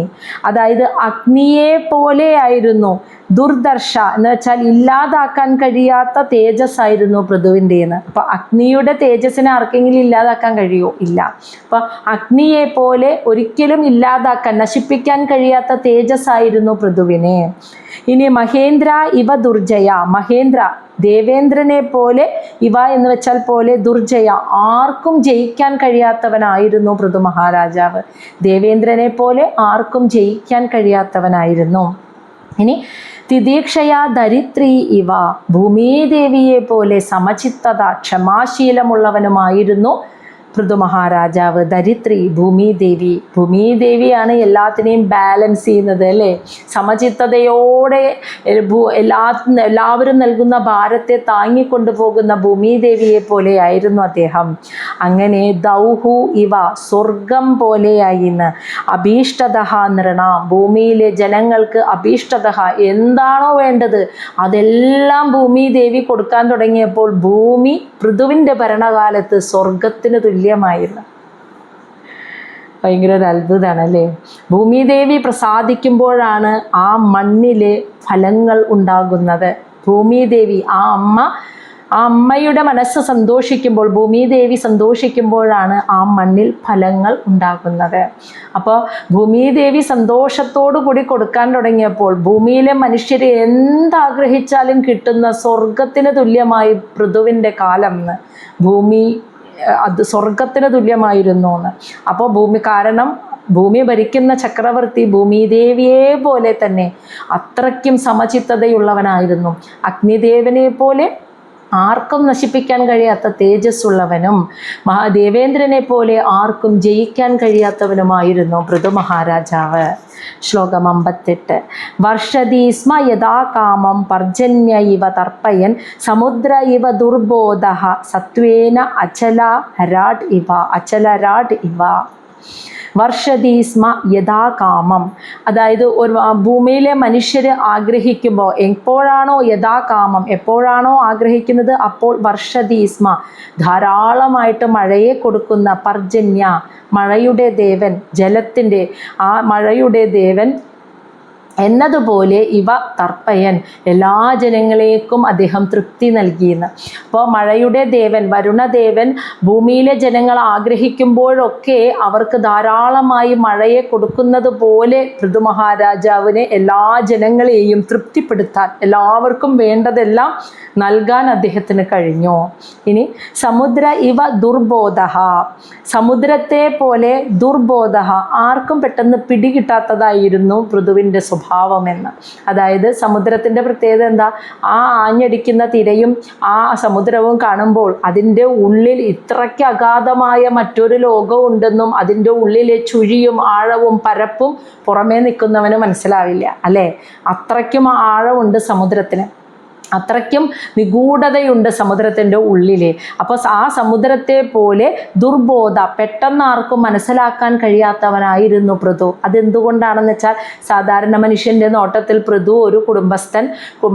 അതായത് അഗ്നിയെ പോലെയായിരുന്നു. ദുർദർശ എന്ന് വെച്ചാൽ ഇല്ലാതാക്കാൻ കഴിയാത്ത തേജസ്സായിരുന്നു പൃഥുവിൻ്റെന്ന്. അപ്പോൾ അഗ്നിയുടെ തേജസ്സിനെ ആർക്കെങ്കിലും ഇല്ലാതാക്കാൻ കഴിയുമോ? ഇല്ല. അപ്പോൾ അഗ്നിയെ പോലെ ഒരിക്കലും നശിപ്പിക്കാൻ കഴിയാത്ത തേജസ്സായിരുന്നു പൃഥുവിനെ. ഇനി മഹേന്ദ്ര ഇവ ദുർജയ, മഹേന്ദ്ര ദേവേന്ദ്രനെ പോലെ, ഇവ എന്ന് വെച്ചാൽ പോലെ, ദുർജയ, ആർക്കും ജയിക്കാൻ കഴിയാത്തവനായിരുന്നു പൃഥു മഹാരാജാവ്. ദേവേന്ദ്രനെ പോലെ ആർക്കും ജയിക്കാൻ കഴിയാത്തവനായിരുന്നു. ഇനി തിദീക്ഷയാ ധരിത്രി ഇവ, ഭൂമിദേവിയെ പോലെ സമചിത്തത, ക്ഷമാശീലമുള്ളവനുമായിരുന്നു പൃഥു മഹാരാജാവ്. ധരിത്രി, ഭൂമിദേവി. ഭൂമിദേവിയാണ് എല്ലാത്തിനെയും ബാലൻസ് ചെയ്യുന്നത് അല്ലേ? സമചിത്തതയോടെ എല്ലാവരും നൽകുന്ന ഭാരത്തെ താങ്ങിക്കൊണ്ടു പോകുന്ന ഭൂമിദേവിയെ പോലെയായിരുന്നു അദ്ദേഹം. അങ്ങനെ ദൗഹു ഇവ, സ്വർഗം പോലെയായിന്ന്. അഭീഷ്ടത നൃണ, ഭൂമിയിലെ ജനങ്ങൾക്ക് അഭീഷ്ടത, എന്താണോ വേണ്ടത് അതെല്ലാം ഭൂമിദേവി കൊടുക്കാൻ തുടങ്ങിയപ്പോൾ ഭൂമി പൃഥുവിൻ്റെ ഭരണകാലത്ത് സ്വർഗത്തിന് തുല്യമായിരുന്നു. ഭയങ്കര ഒരു അത്ഭുതമാണ് അല്ലേ? ഭൂമിദേവി പ്രസാദിക്കുമ്പോഴാണ് ആ മണ്ണിലെ ഫലങ്ങൾ ഉണ്ടാകുന്നത്. ഭൂമിദേവി, ആ അമ്മയുടെ മനസ്സ് സന്തോഷിക്കുമ്പോൾ, ഭൂമിദേവി സന്തോഷിക്കുമ്പോഴാണ് ആ മണ്ണിൽ ഫലങ്ങൾ ഉണ്ടാകുന്നത്. അപ്പോൾ ഭൂമിദേവി സന്തോഷത്തോടു കൂടി കൊടുക്കാൻ തുടങ്ങിയപ്പോൾ ഭൂമിയിലെ മനുഷ്യർ എന്താഗ്രഹിച്ചാലും കിട്ടുന്ന സ്വർഗത്തിന് തുല്യമായി പൃഥുവിൻ്റെ കാലം. ഭൂമി അത് സ്വർഗത്തിന് തുല്യമായിരുന്നു എന്ന്. അപ്പോൾ കാരണം ഭൂമി ഭരിക്കുന്ന ചക്രവർത്തി ഭൂമിദേവിയെ പോലെ തന്നെ അത്രയ്ക്കും സമചിത്തതയുള്ളവനായിരുന്നു. അഗ്നിദേവനെ പോലെ ആർക്കും നശിപ്പിക്കാൻ കഴിയാത്ത തേജസ്സുള്ളവനും, ദേവേന്ദ്രനെ പോലെ ആർക്കും ജയിക്കാൻ കഴിയാത്തവനുമായിരുന്നു പൃഥു മഹാരാജാവ്. ശ്ലോകം 58. വർഷതി സ്മ യഥാ കാമം പർജന്യ ഇവ തർപ്പയൻ സമുദ്ര ഇവ ദുർബോധ സത്വേന അചലരാട് ഇവ. വർഷതി സ്മ യഥാ കാമം, അതായത് ഒരു ഭൂമിയിലെ മനുഷ്യർ ആഗ്രഹിക്കുമ്പോൾ, എപ്പോഴാണോ യഥാകാമം, എപ്പോഴാണോ ആഗ്രഹിക്കുന്നത് അപ്പോൾ വർഷതി സ്മ, ധാരാളമായിട്ട് മഴയെ കൊടുക്കുന്ന, പർജന്യ, മഴയുടെ ദേവൻ, ജലത്തിൻ്റെ ആ മഴയുടെ ദേവൻ എന്നതുപോലെ ഇവ തർപ്പയൻ, എല്ലാ ജനങ്ങളേക്കും അദ്ദേഹം തൃപ്തി നൽകിയെന്ന്. അപ്പോൾ മഴയുടെ ദേവൻ, വരുണദേവൻ ഭൂമിയിലെ ജനങ്ങൾ ആഗ്രഹിക്കുമ്പോഴൊക്കെ അവർക്ക് ധാരാളമായി മഴയെ കൊടുക്കുന്നത് പോലെ പൃഥു മഹാരാജാവിനെ എല്ലാ ജനങ്ങളെയും തൃപ്തിപ്പെടുത്താൻ, എല്ലാവർക്കും വേണ്ടതെല്ലാം നൽകാൻ അദ്ദേഹത്തിന് കഴിഞ്ഞു. ഇനി സമുദ്ര ഇവ ദുർബോധ, സമുദ്രത്തെ പോലെ ദുർബോധ, ആർക്കും പെട്ടെന്ന് പിടികിട്ടാത്തതായിരുന്നു പൃഥുവിൻ്റെ സ്വഭാവമെന്ന്. അതായത് സമുദ്രത്തിൻ്റെ പ്രത്യേകത എന്താ? ആ ആഞ്ഞടിക്കുന്ന തിരയും ആ സമുദ്രവും കാണുമ്പോൾ അതിൻ്റെ ഉള്ളിൽ ഇത്രയ്ക്ക് അഗാധമായ മറ്റൊരു ലോകമുണ്ടെന്നും അതിൻ്റെ ഉള്ളിലെ ചുഴിയും ആഴവും പരപ്പും പുറമേ നിൽക്കുന്നവന് മനസ്സിലാവില്ല അല്ലേ? അത്രയ്ക്കും ആഴമുണ്ട് സമുദ്രത്തിന്, അത്രയ്ക്കും നിഗൂഢതയുണ്ട് സമുദ്രത്തിൻ്റെ ഉള്ളിലെ. അപ്പോൾ ആ സമുദ്രത്തെ പോലെ ദുർബോധ, പെട്ടെന്ന് ആർക്കും മനസ്സിലാക്കാൻ കഴിയാത്തവനായിരുന്നു പൃഥു. അതെന്തുകൊണ്ടാണെന്ന് വെച്ചാൽ സാധാരണ മനുഷ്യൻ്റെ നോട്ടത്തിൽ പൃഥു ഒരു കുടുംബസ്ഥൻ,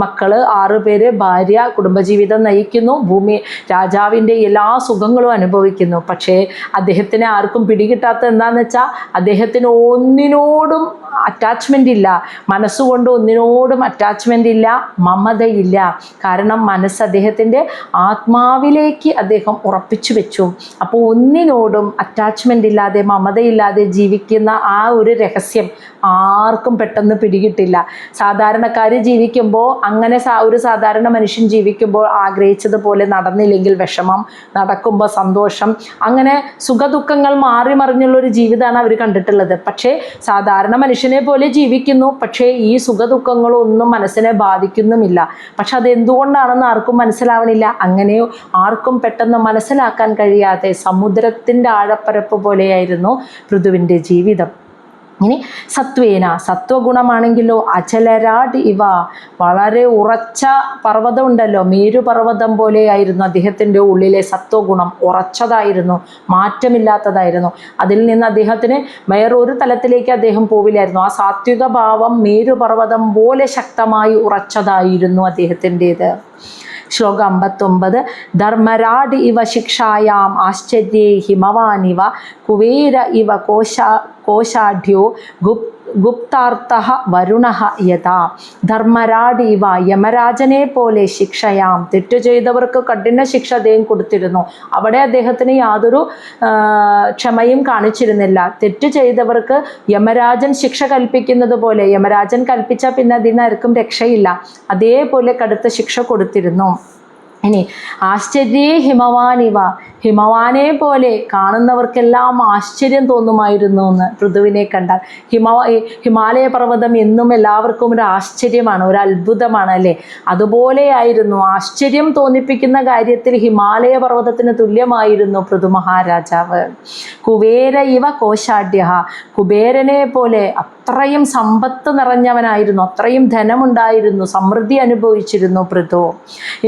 മക്കള് 6 പേര്, ഭാര്യ, കുടുംബജീവിതം നയിക്കുന്നു, ഭൂമി രാജാവിൻ്റെ എല്ലാ സുഖങ്ങളും അനുഭവിക്കുന്നു. പക്ഷേ അദ്ദേഹത്തിനെ ആർക്കും പിടികിട്ടാത്തത് എന്താണെന്ന് വെച്ചാൽ അദ്ദേഹത്തിന് ഒന്നിനോടും അറ്റാച്ച്മെൻ്റ് ഇല്ല, മനസ്സുകൊണ്ട് ഒന്നിനോടും അറ്റാച്ച്മെൻ്റ് ഇല്ല, മമതയില്ല. കാരണം മനസ്സ് അദ്ദേഹത്തിൻ്റെ ആത്മാവിലേക്ക് അദ്ദേഹം ഉറപ്പിച്ചു വെച്ചു. അപ്പോൾ ഒന്നിനോടും അറ്റാച്ച്മെൻ്റ് ഇല്ലാതെ, മമതയില്ലാതെ ജീവിക്കുന്ന ആ ഒരു രഹസ്യം ആർക്കും പെട്ടെന്ന് പിടികിട്ടില്ല. സാധാരണക്കാർ ജീവിക്കുമ്പോൾ, അങ്ങനെ ഒരു സാധാരണ മനുഷ്യൻ ജീവിക്കുമ്പോൾ ആഗ്രഹിച്ചതുപോലെ നടന്നില്ലെങ്കിൽ വിഷമം, നടക്കുമ്പോൾ സന്തോഷം, അങ്ങനെ സുഖദുഃഖങ്ങൾ മാറി മറിഞ്ഞുള്ളൊരു ജീവിതമാണ് അവർ കണ്ടിട്ടുള്ളത്. പക്ഷേ സാധാരണ മനുഷ്യനെ പോലെ ജീവിക്കുന്നു, പക്ഷേ ഈ സുഖദുഃഖങ്ങളൊന്നും മനസ്സിനെ ബാധിക്കുന്നുമില്ല. പക്ഷെ അതെന്തുകൊണ്ടാണെന്ന് ആർക്കും മനസ്സിലാവണില്ല. അങ്ങനെ ആർക്കും പെട്ടെന്ന് മനസ്സിലാക്കാൻ കഴിയാതെ സമുദ്രത്തിൻ്റെ ആഴപ്പരപ്പ് പോലെയായിരുന്നു പൃഥുവിൻ്റെ ജീവിതം. ഇനി സത്വേന, സത്വഗുണമാണെങ്കിലോ അചലരാട് ഇവ, വളരെ ഉറച്ച പർവ്വതം ഉണ്ടല്ലോ, മേരുപർവ്വതം പോലെയായിരുന്നു അദ്ദേഹത്തിൻ്റെ ഉള്ളിലെ സത്വഗുണം. ഉറച്ചതായിരുന്നു, മാറ്റമില്ലാത്തതായിരുന്നു. അതിൽ നിന്ന് അദ്ദേഹത്തിന് വേറൊരു തലത്തിലേക്ക് അദ്ദേഹം പോവില്ലായിരുന്നു. ആ സാത്വിക ഭാവം മേരുപർവ്വതം പോലെ ശക്തമായി ഉറച്ചതായിരുന്നു അദ്ദേഹത്തിൻ്റേത്. ശ്ലോകം 59. ധർമ്മരാട് ഇവ ശിക്ഷായാം ആശ്ചര്യേ ഹിമവാനിവ കുവേര ഇവ കോശാഢ്യോ ഗുപ്താർത്ഥഃ വരുണഃ യഥാ ധർമ്മരാഡീവ യമരാജനെ പോലെ ശിക്ഷയാം. തെറ്റു ചെയ്തവർക്ക് കഠിന ശിക്ഷ അദ്ദേഹം കൊടുത്തിരുന്നു. അവിടെ അദ്ദേഹത്തിന് യാതൊരു ക്ഷമയും കാണിച്ചിരുന്നില്ല. തെറ്റു ചെയ്തവർക്ക് യമരാജൻ ശിക്ഷ കൽപ്പിക്കുന്നത് പോലെ, യമരാജൻ കൽപ്പിച്ചാൽ പിന്നെ അതിനാർക്കും രക്ഷയില്ല, അതേപോലെ കടുത്ത ശിക്ഷ കൊടുത്തിരുന്നു. ഇനി ആശ്ചര്യേ ഹിമവാനിവ, ഹിമവാനെ പോലെ കാണുന്നവർക്കെല്ലാം ആശ്ചര്യം തോന്നുമായിരുന്നു എന്ന് പൃഥുവിനെ കണ്ടാൽ. ഹിമാലയ പർവ്വതം എന്നും എല്ലാവർക്കും ഒരു ആശ്ചര്യമാണ്, ഒരു അത്ഭുതമാണ് അല്ലേ? അതുപോലെയായിരുന്നു, ആശ്ചര്യം തോന്നിപ്പിക്കുന്ന കാര്യത്തിൽ ഹിമാലയ പർവ്വതത്തിന് തുല്യമായിരുന്നു പൃഥു മഹാരാജാവ്. കുബേര ഇവ കോശാഢ്യ, കുബേരനെ പോലെ അത്രയും സമ്പത്ത് നിറഞ്ഞവനായിരുന്നു, അത്രയും ധനമുണ്ടായിരുന്നു, സമൃദ്ധി അനുഭവിച്ചിരുന്നു പൃഥു.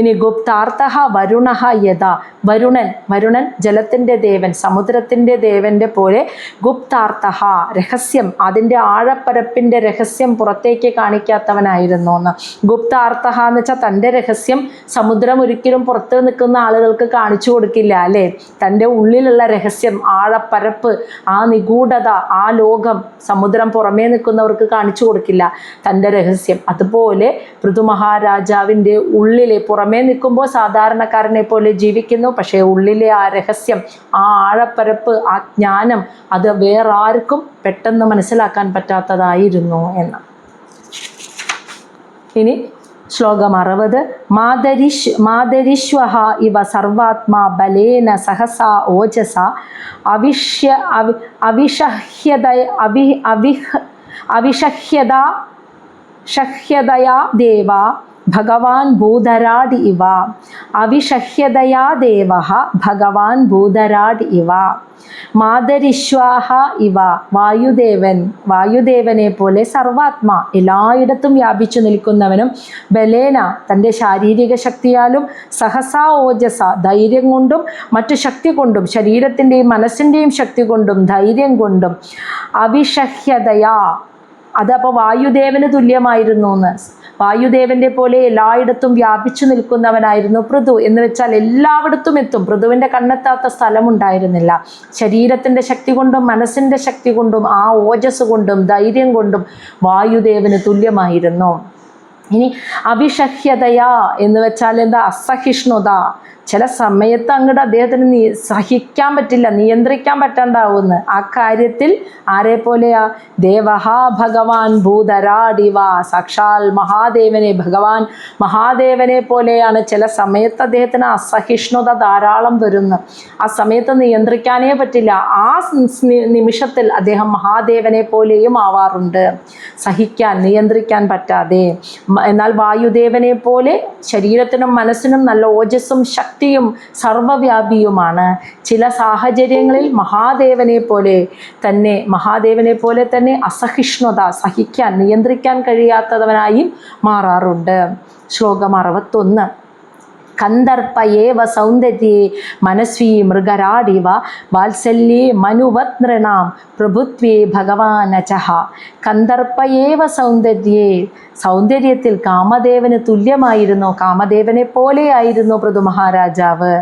ഇനി ഗുപ്താർത്ഥഃ വരുണഃ യഥാ, വരുണൻ ജലത്തിൻ്റെ ദേവൻ, സമുദ്രത്തിൻ്റെ ദേവൻ്റെ പോലെ. ഗുപ്താർത്ഥഃ രഹസ്യം, അതിൻ്റെ ആഴപ്പരപ്പിൻ്റെ രഹസ്യം പുറത്തേക്ക് കാണിക്കാത്തവനായിരുന്നു എന്ന്. ഗുപ്താർത്ഥഃ എന്ന് വെച്ചാൽ തൻ്റെ രഹസ്യം സമുദ്രം ഒരിക്കലും പുറത്ത് നിൽക്കുന്ന ആളുകൾക്ക് കാണിച്ചു കൊടുക്കില്ല അല്ലേ? തൻ്റെ ഉള്ളിലുള്ള രഹസ്യം, ആഴപ്പരപ്പ്, ആ നിഗൂഢത, ആ ലോകം സമുദ്രം പുറമേ നിൽക്കുന്നവർക്ക് കാണിച്ചു കൊടുക്കില്ല തൻ്റെ രഹസ്യം. അതുപോലെ പൃഥു മഹാരാജാവിൻ്റെ ഉള്ളിലെ, പുറമേ നിൽക്കുമ്പോൾ സാധാരണക്കാരനെ പോലെ ജീവിക്കുന്നു, പക്ഷേ ഉള്ളിലെ ആ രഹസ്യം, ആ ആഴപ്പരപ്പ്, ആ ജ്ഞാനം, അത് വേറെ ആർക്കും പെട്ടെന്ന് മനസ്സിലാക്കാൻ പറ്റാത്തതായിരുന്നു എന്ന്. ഇനി ശ്ലോകം 60. മാതരിശ്വഹ ഇവ സർവാത്മാ ബലേന സഹസാ ഓജസ അവിഷഹ്യതയാ ദേവ ഭഗവാൻ ഭൂധരാട് ഇവ. അവിഷഹ്യതയാ ദേവഃ ഭഗവാൻ ഭൂധരാട് ഇവ. മാതരിശ്വാഹ ഇവ, വായുദേവനെ പോലെ സർവാത്മാ, എല്ലായിടത്തും വ്യാപിച്ചു നിൽക്കുന്നവനും, ബലേന തൻ്റെ ശാരീരിക ശക്തിയാലും, സഹസാ ഓജസ ധൈര്യം കൊണ്ടും, മറ്റു ശക്തി കൊണ്ടും, ശരീരത്തിൻ്റെയും മനസ്സിൻ്റെയും ശക്തി കൊണ്ടും ധൈര്യം കൊണ്ടും, അവിഷഹ്യതയാ, അതപ്പോൾ വായുദേവന് തുല്യമായിരുന്നു എന്ന്. വായുദേവന്റെ പോലെ എല്ലായിടത്തും വ്യാപിച്ചു നിൽക്കുന്നവനായിരുന്നു പൃഥു. എന്ന് വെച്ചാൽ എല്ലായിടത്തും എത്തും. പൃഥുവിൻ്റെ കണ്ണെത്താത്ത സ്ഥലമുണ്ടായിരുന്നില്ല. ശരീരത്തിൻ്റെ ശക്തി കൊണ്ടും മനസ്സിൻ്റെ ശക്തി കൊണ്ടും ആ ഓജസ് കൊണ്ടും ധൈര്യം കൊണ്ടും വായുദേവന് തുല്യമായിരുന്നു. ഇനി അവിഷഹ്യതയാ എന്ന് വെച്ചാൽ എന്താ? അസഹിഷ്ണുത. ചില സമയത്ത് അങ്ങോട്ട് അദ്ദേഹത്തിന് സഹിക്കാൻ പറ്റില്ല, നിയന്ത്രിക്കാൻ പറ്റാണ്ടാവുമെന്ന്. ആ കാര്യത്തിൽ ആരെ പോലെയാ? ദേവഹ ഭഗവാൻ ഭൂധരാടിവ, സാക്ഷാൽ മഹാദേവനെ, ഭഗവാൻ മഹാദേവനെ പോലെയാണ്. ചില സമയത്ത് അദ്ദേഹത്തിന് അസഹിഷ്ണുത ധാരാളം വരുന്നു. ആ സമയത്ത് നിയന്ത്രിക്കാനേ പറ്റില്ല. ആ നിമിഷത്തിൽ അദ്ദേഹം മഹാദേവനെ പോലെയും ആവാറുണ്ട്, സഹിക്കാൻ, നിയന്ത്രിക്കാൻ പറ്റാതെ. എന്നാൽ വായുദേവനെ പോലെ ശരീരത്തിനും മനസ്സിനും നല്ല ഓജസ്സും ശക്തിയും സർവവ്യാപിയുമാണ്. ചില സാഹചര്യങ്ങളിൽ മഹാദേവനെ പോലെ തന്നെ അസഹിഷ്ണുത, സഹിക്കാൻ, നിയന്ത്രിക്കാൻ കഴിയാത്തവനായും മാറാറുണ്ട്. ശ്ലോകം 61. കന്ദർപ്പയേവ സൗന്ദര്യെ മനസ്വീ മൃഗരാടിവ വാത്സല്യേ മനുവത് നൃണാം പ്രഭുത്വേ ഭഗവാനചഃ. കന്ദർപ്പയേവ സൗന്ദര്യെ, സൗന്ദര്യത്തിൽ കാമദേവന് തുല്യമായിരുന്നു, കാമദേവനെ പോലെയായിരുന്നു പൃഥു മഹാരാജാവ്.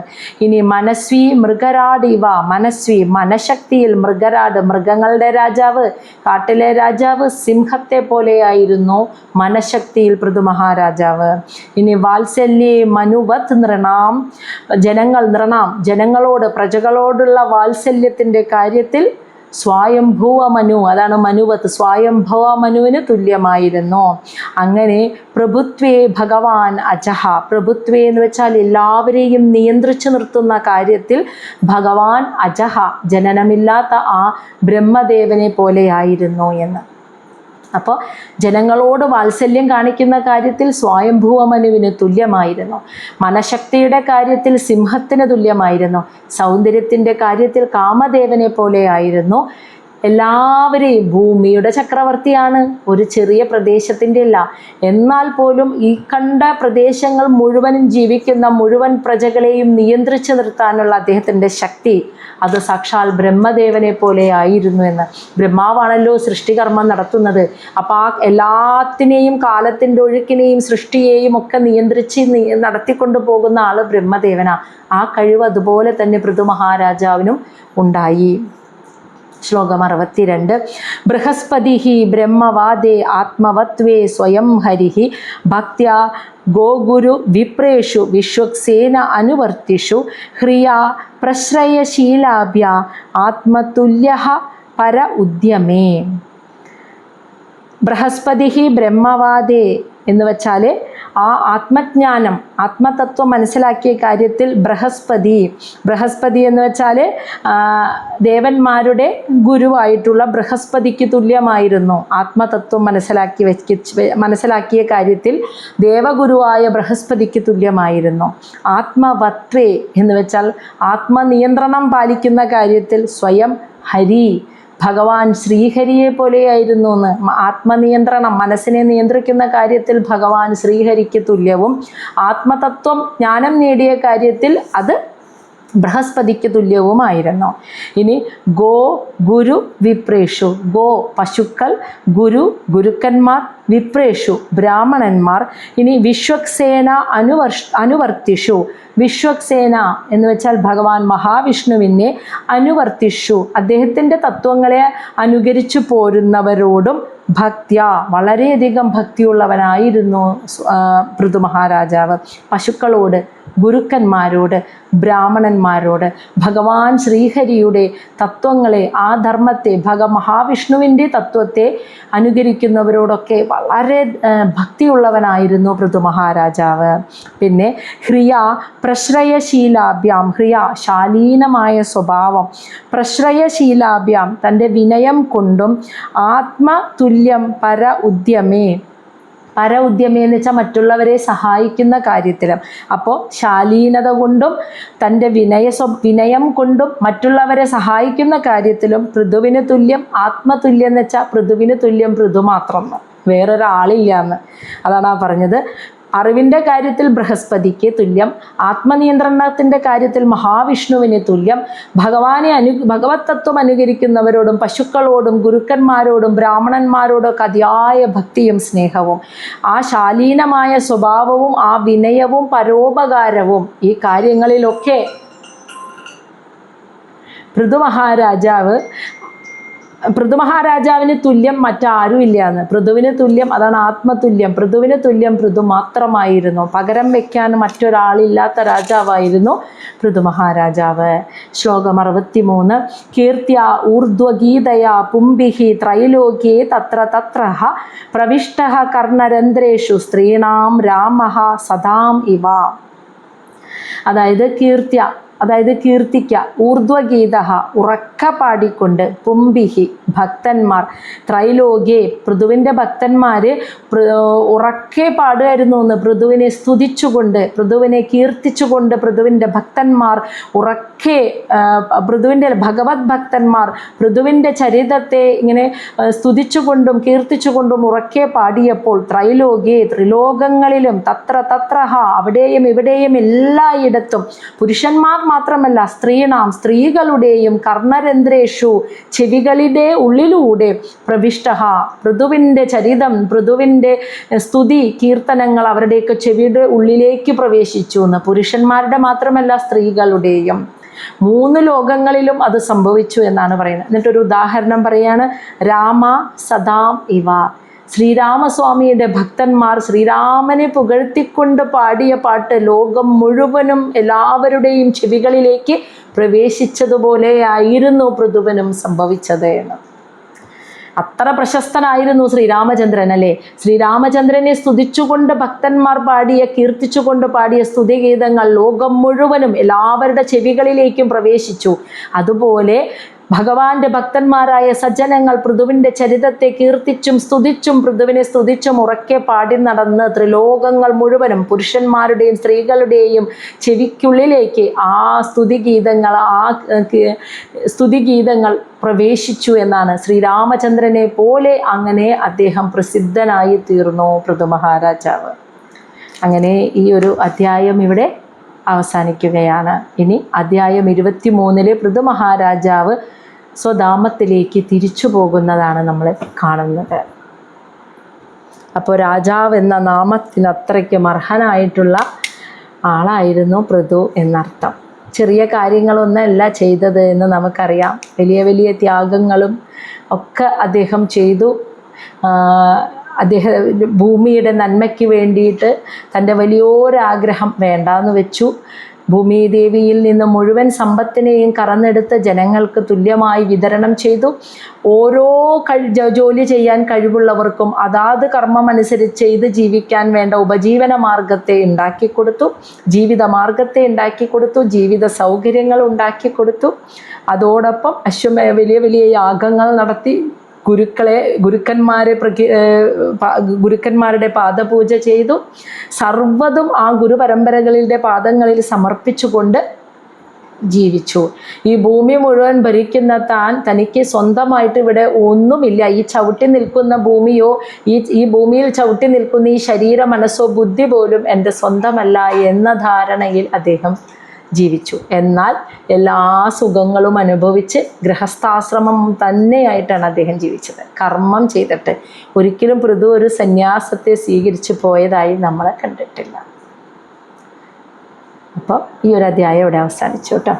ഇനി മനസ്വീ മൃഗരാടിവ, മനസ്വീ മനഃശക്തിയിൽ, മൃഗരാട് മൃഗങ്ങളുടെ രാജാവ്, കാട്ടിലെ രാജാവ്, സിംഹത്തെ പോലെയായിരുന്നു മനഃശക്തിയിൽ പൃഥു മഹാരാജാവ്. ഇനി വാത്സല്യേ മനുവത് നൃണാം, ജനങ്ങളോട്, പ്രജകളോടുള്ള വാത്സല്യത്തിൻ്റെ കാര്യത്തിൽ സ്വായംഭുവ മനു, അതാണ് മനുവത്ത്, സ്വായംഭവ മനുവിന് തുല്യമായിരുന്നു. അങ്ങനെ പ്രഭുത്വേ ഭഗവാൻ അജഹ, പ്രഭുത്വേ എന്ന് വെച്ചാൽ എല്ലാവരെയും നിയന്ത്രിച്ചു നിർത്തുന്ന കാര്യത്തിൽ ഭഗവാൻ അജഹ, ജനനമില്ലാത്ത ആ ബ്രഹ്മദേവനെ പോലെയായിരുന്നു എന്ന്. അപ്പോൾ ജനങ്ങളോട് വാത്സല്യം കാണിക്കുന്ന കാര്യത്തിൽ സ്വയംഭൂവ മനുവിന് തുല്യമായിരുന്നു. മനഃശക്തിയുടെ കാര്യത്തിൽ സിംഹത്തിന് തുല്യമായിരുന്നു. സൗന്ദര്യത്തിൻ്റെ കാര്യത്തിൽ കാമദേവനെ പോലെയായിരുന്നു. എല്ലാവരെയും, ഭൂമിയുടെ ചക്രവർത്തിയാണ്, ഒരു ചെറിയ പ്രദേശത്തിൻ്റെ അല്ല. എന്നാൽ പോലും ഈ കണ്ട പ്രദേശങ്ങൾ മുഴുവനും ജീവിക്കുന്ന മുഴുവൻ പ്രജകളെയും നിയന്ത്രിച്ചു നിർത്താനുള്ള അദ്ദേഹത്തിൻ്റെ ശക്തി, അത് സാക്ഷാൽ ബ്രഹ്മദേവനെ പോലെ ആയിരുന്നു എന്ന്. ബ്രഹ്മാവാണല്ലോ സൃഷ്ടികർമ്മം നടത്തുന്നത്. അപ്പോൾ ആ എല്ലാത്തിനെയും, കാലത്തിൻ്റെ ഒഴുക്കിനെയും സൃഷ്ടിയെയും ഒക്കെ നിയന്ത്രിച്ച് നടത്തിക്കൊണ്ടു പോകുന്ന ആൾ ബ്രഹ്മദേവനാണ്. ആ കഴിവ് അതുപോലെ തന്നെ പൃഥു മഹാരാജാവിനും ഉണ്ടായി. ശ്ലോകം 62. ബൃഹസ്പതി ബ്രഹ്മവാദേ ആത്മവത്വേ സ്വയം ഹരി ഭക്ത്യാ ഗോഗുരു വിപ്രേഷു വിശ്വക്സേന അനുവർത്തിഷു ഹ്രിയാ പ്രശ്രയശീലാഭ്യ ആത്മതുല്യ പര ഉദ്യമേ. ബൃഹസ്പതി ബ്രഹ്മവാദേ എന്ന് വെച്ചാൽ ആ ആത്മജ്ഞാനം, ആത്മതത്വം മനസ്സിലാക്കിയ കാര്യത്തിൽ ബൃഹസ്പതി എന്ന് വെച്ചാൽ ദേവന്മാരുടെ ഗുരുവായിട്ടുള്ള ബൃഹസ്പതിക്ക് തുല്യമായിരുന്നു. ആത്മതത്വം മനസ്സിലാക്കിയ കാര്യത്തിൽ ദേവഗുരുവായ ബൃഹസ്പതിക്ക് തുല്യമായിരുന്നു. ആത്മവത്വേ എന്ന് വെച്ചാൽ ആത്മനിയന്ത്രണം പാലിക്കുന്ന കാര്യത്തിൽ സ്വയം ഹരി, ഭഗവാൻ ശ്രീഹരിയെ പോലെയായിരുന്നു എന്ന്. ആത്മനിയന്ത്രണം, മനസ്സിനെ നിയന്ത്രിക്കുന്ന കാര്യത്തിൽ ഭഗവാൻ ശ്രീഹരിക്ക് തുല്യവും, ആത്മതത്വം ജ്ഞാനം നേടിയ കാര്യത്തിൽ അത് ബൃഹസ്പതിക്ക് തുല്യവുമായിരുന്നു. ഇനി ഗോ ഗുരു വിപ്രേഷു. ഗോ പശുക്കൾ, ഗുരു ഗുരുക്കന്മാർ, വിപ്രേഷു ബ്രാഹ്മണന്മാർ. ഇനി വിശ്വക്സേന അനുവർത്തിഷു. വിശ്വക്സേന എന്ന് വെച്ചാൽ ഭഗവാൻ മഹാവിഷ്ണുവിനെ അനുവർത്തിഷു, അദ്ദേഹത്തിൻ്റെ തത്വങ്ങളെ അനുകരിച്ചു പോരുന്നവരോടും ഭക്ത്യ, വളരെയധികം ഭക്തിയുള്ളവനായിരുന്നു പൃഥു മഹാരാജാവ്. പശുക്കളോട്, ഗുരുക്കന്മാരോട്, ബ്രാഹ്മണന്മാരോട്, ഭഗവാൻ ശ്രീഹരിയുടെ തത്വങ്ങളെ, ആ ധർമ്മത്തെ, മഹാവിഷ്ണുവിൻ്റെ തത്വത്തെ അനുകരിക്കുന്നവരോടൊക്കെ വളരെ ഭക്തിയുള്ളവനായിരുന്നു പൃഥു മഹാരാജാവ്. പിന്നെ ഹ്രിയ പ്രശ്രയശീലാഭ്യാം. ഹ്രിയ ശാലീനമായ സ്വഭാവം, പ്രശ്രയശീലാഭ്യാം തൻ്റെ വിനയം കൊണ്ടും, ആത്മതുല്യം പര ഉദ്യമേ. പര ഉദ്യമേ എന്ന് വെച്ചാൽ മറ്റുള്ളവരെ സഹായിക്കുന്ന കാര്യത്തിലും. അപ്പോൾ ശാലീനത കൊണ്ടും തൻ്റെ വിനയം കൊണ്ടും മറ്റുള്ളവരെ സഹായിക്കുന്ന കാര്യത്തിലും പൃഥുവിന് തുല്യം. ആത്മതുല്യം എന്ന് വെച്ചാൽ പൃഥുവിന് തുല്യം പൃഥു മാത്രം, വേറൊരാളില്ല എന്ന്. അതാണ് ആ പറഞ്ഞത്. അറിവിൻ്റെ കാര്യത്തിൽ ബൃഹസ്പതിക്ക് തുല്യം, ആത്മനിയന്ത്രണത്തിൻ്റെ കാര്യത്തിൽ മഹാവിഷ്ണുവിന് തുല്യം, ഭഗവത് തത്വം അനുകരിക്കുന്നവരോടും പശുക്കളോടും ഗുരുക്കന്മാരോടും ബ്രാഹ്മണന്മാരോടൊക്കെ അതിയായ ഭക്തിയും സ്നേഹവും, ആ ശാലീനമായ സ്വഭാവവും, ആ വിനയവും പരോപകാരവും, ഈ കാര്യങ്ങളിലൊക്കെ പൃഥു മഹാരാജാവിന് തുല്യം മറ്റാരുമില്ല എന്ന്. പൃഥുവിന് തുല്യം, അതാണ് ആത്മതുല്യം. പൃഥുവിന് തുല്യം പൃഥു മാത്രമായിരുന്നു. പകരം വയ്ക്കാൻ മറ്റൊരാളില്ലാത്ത രാജാവായിരുന്നു പൃഥു മഹാരാജാവ്. ശ്ലോകം 63. കീർത്തിയ ഊർധ്വഗീതയാ പുംഭിഹി ത്രൈലോക്യേ തത്ര തത്രഃ പ്രവിഷ്ടഃ കർണരന്ധ്രേഷു സ്ത്രീണാം രാമഃ സദാം ഇവ. അതായത് കീർത്തിക്ക, ഊർധ്വഗീത ഉറക്ക പാടിക്കൊണ്ട്, പുംഭിഹി ഭക്തന്മാർ, ത്രൈലോക്യേ പൃഥുവിൻ്റെ ഭക്തന്മാർ ഉറക്കെ പാടുമായിരുന്നു എന്ന്. പൃഥുവിനെ സ്തുതിച്ചുകൊണ്ട്, പൃഥുവിനെ കീർത്തിച്ചുകൊണ്ട് പൃഥുവിൻ്റെ ഭക്തന്മാർ ഉറക്കെ, പൃഥുവിൻ്റെ ഭഗവത് ഭക്തന്മാർ പൃഥുവിൻ്റെ ചരിതത്തെ ഇങ്ങനെ സ്തുതിച്ചുകൊണ്ടും കീർത്തിച്ചുകൊണ്ടും ഉറക്കെ പാടിയപ്പോൾ ത്രൈലോക്യേ ത്രിലോകങ്ങളിലും തത്ര തത്രഃ അവിടെയും ഇവിടെയും എല്ലായിടത്തും പുരുഷന്മാർ മാത്രമല്ല സ്ത്രീകളുടെയും കർണരന്ധ്രേഷു ചെവികളുടെ ഉള്ളിലൂടെ പ്രവിഷ്ടഃ പൃഥുവിൻ്റെ ചരിതം, പൃഥുവിൻ്റെ സ്തുതി കീർത്തനങ്ങൾ അവരുടെയൊക്കെ ചെവിയുടെ ഉള്ളിലേക്ക് പ്രവേശിച്ചു എന്ന്. പുരുഷന്മാരുടെ മാത്രമല്ല സ്ത്രീകളുടെയും. 3 ലോകങ്ങളിലും അത് സംഭവിച്ചു എന്നാണ് പറയുന്നത്. എന്നിട്ടൊരു ഉദാഹരണം പറയാണ്. രാമ സദാം ഇവ. ശ്രീരാമസ്വാമിയുടെ ഭക്തന്മാർ ശ്രീരാമനെ പുകഴ്ത്തിക്കൊണ്ട് പാടിയ പാട്ട് ലോകം മുഴുവനും എല്ലാവരുടെയും ചെവികളിലേക്ക് പ്രവേശിച്ചതുപോലെയായിരുന്നു പൃഥുവിനും സംഭവിച്ചത് എന്ന്. അത്ര പ്രശസ്തനായിരുന്നു ശ്രീരാമചന്ദ്രൻ, അല്ലേ? ശ്രീരാമചന്ദ്രനെ സ്തുതിച്ചുകൊണ്ട് ഭക്തന്മാർ കീർത്തിച്ചുകൊണ്ട് പാടിയ സ്തുതിഗീതങ്ങൾ ലോകം മുഴുവനും എല്ലാവരുടെ ചെവികളിലേക്കും പ്രവേശിച്ചു. അതുപോലെ ഭഗവാന്റെ ഭക്തന്മാരായ സജ്ജനങ്ങൾ പൃഥുവിൻ്റെ ചരിതത്തെ കീർത്തിച്ചും സ്തുതിച്ചും പൃഥുവിനെ സ്തുതിച്ചും ഉറക്കെ പാടി നടന്ന് ത്രിലോകങ്ങൾ മുഴുവനും പുരുഷന്മാരുടെയും സ്ത്രീകളുടെയും ചെവിക്കുള്ളിലേക്ക് ആ സ്തുതിഗീതങ്ങൾ പ്രവേശിച്ചു എന്നാണ്. ശ്രീരാമചന്ദ്രനെ പോലെ അങ്ങനെ അദ്ദേഹം പ്രസിദ്ധനായി തീർന്നു പൃഥു മഹാരാജാവ്. അങ്ങനെ ഈ ഒരു അധ്യായം ഇവിടെ അവസാനിക്കുകയാണ്. ഇനി അധ്യായം 23 പൃഥു മഹാരാജാവ് സ്വധാമത്തിലേക്ക് തിരിച്ചു പോകുന്നതാണ് നമ്മൾ കാണുന്നത്. അപ്പോൾ രാജാവ് എന്ന നാമത്തിന് അത്രയ്ക്കും അർഹനായിട്ടുള്ള ആളായിരുന്നു പൃഥു എന്നർത്ഥം. ചെറിയ കാര്യങ്ങളൊന്നല്ല ചെയ്തത് എന്ന് നമുക്കറിയാം. വലിയ വലിയ ത്യാഗങ്ങളും ഒക്കെ അദ്ദേഹം ചെയ്തു. അദ്ദേഹം ഭൂമിയുടെ നന്മയ്ക്ക് വേണ്ടിയിട്ട് തൻ്റെ വലിയൊരാഗ്രഹം വേണ്ടാന്ന് വെച്ചു. ഭൂമിദേവിയിൽ നിന്ന് മുഴുവൻ സമ്പത്തിനെയും കറന്നെടുത്ത് ജനങ്ങൾക്ക് തുല്യമായി വിതരണം ചെയ്തു. ഓരോ ജോലി ചെയ്യാൻ കഴിവുള്ളവർക്കും അതാത് കർമ്മം അനുസരിച്ച് ചെയ്ത് ജീവിക്കാൻ വേണ്ട ഉപജീവന മാർഗത്തെ ഉണ്ടാക്കിക്കൊടുത്തു, ജീവിത മാർഗത്തെ ഉണ്ടാക്കിക്കൊടുത്തു, ജീവിത സൗകര്യങ്ങൾ ഉണ്ടാക്കിക്കൊടുത്തു. അതോടൊപ്പം വലിയ വലിയ യാഗങ്ങൾ നടത്തി ഗുരുക്കന്മാരുടെ പാദപൂജ ചെയ്തു. സർവ്വതും ആ ഗുരുപരമ്പരകളുടെ പാദങ്ങളിൽ സമർപ്പിച്ചുകൊണ്ട് ജീവിച്ചു. ഈ ഭൂമി മുഴുവൻ ഭരിക്കുന്ന തനിക്ക് സ്വന്തമായിട്ട് ഇവിടെ ഒന്നുമില്ല. ഈ ചവിട്ടി നിൽക്കുന്ന ഭൂമിയോ ഈ ഭൂമിയിൽ ചവിട്ടി നിൽക്കുന്ന ഈ ശരീര മനസ്സോ ബുദ്ധി പോലും എൻ്റെ സ്വന്തമല്ല എന്ന ധാരണയിൽ അദ്ദേഹം ജീവിച്ചു. എന്നാൽ എല്ലാ സുഖങ്ങളും അനുഭവിച്ച് ഗൃഹസ്ഥാശ്രമം തന്നെയായിട്ടാണ് അദ്ദേഹം ജീവിച്ചത്. കർമ്മം ചെയ്തിട്ട് ഒരിക്കലും പൃഥു ഒരു സന്യാസത്തെ സ്വീകരിച്ചു പോയതായി നമ്മൾ കണ്ടിട്ടില്ല. അപ്പോൾ ഈ ഒരു അധ്യായം ഇവിടെ അവസാനിച്ചു കേട്ടോ.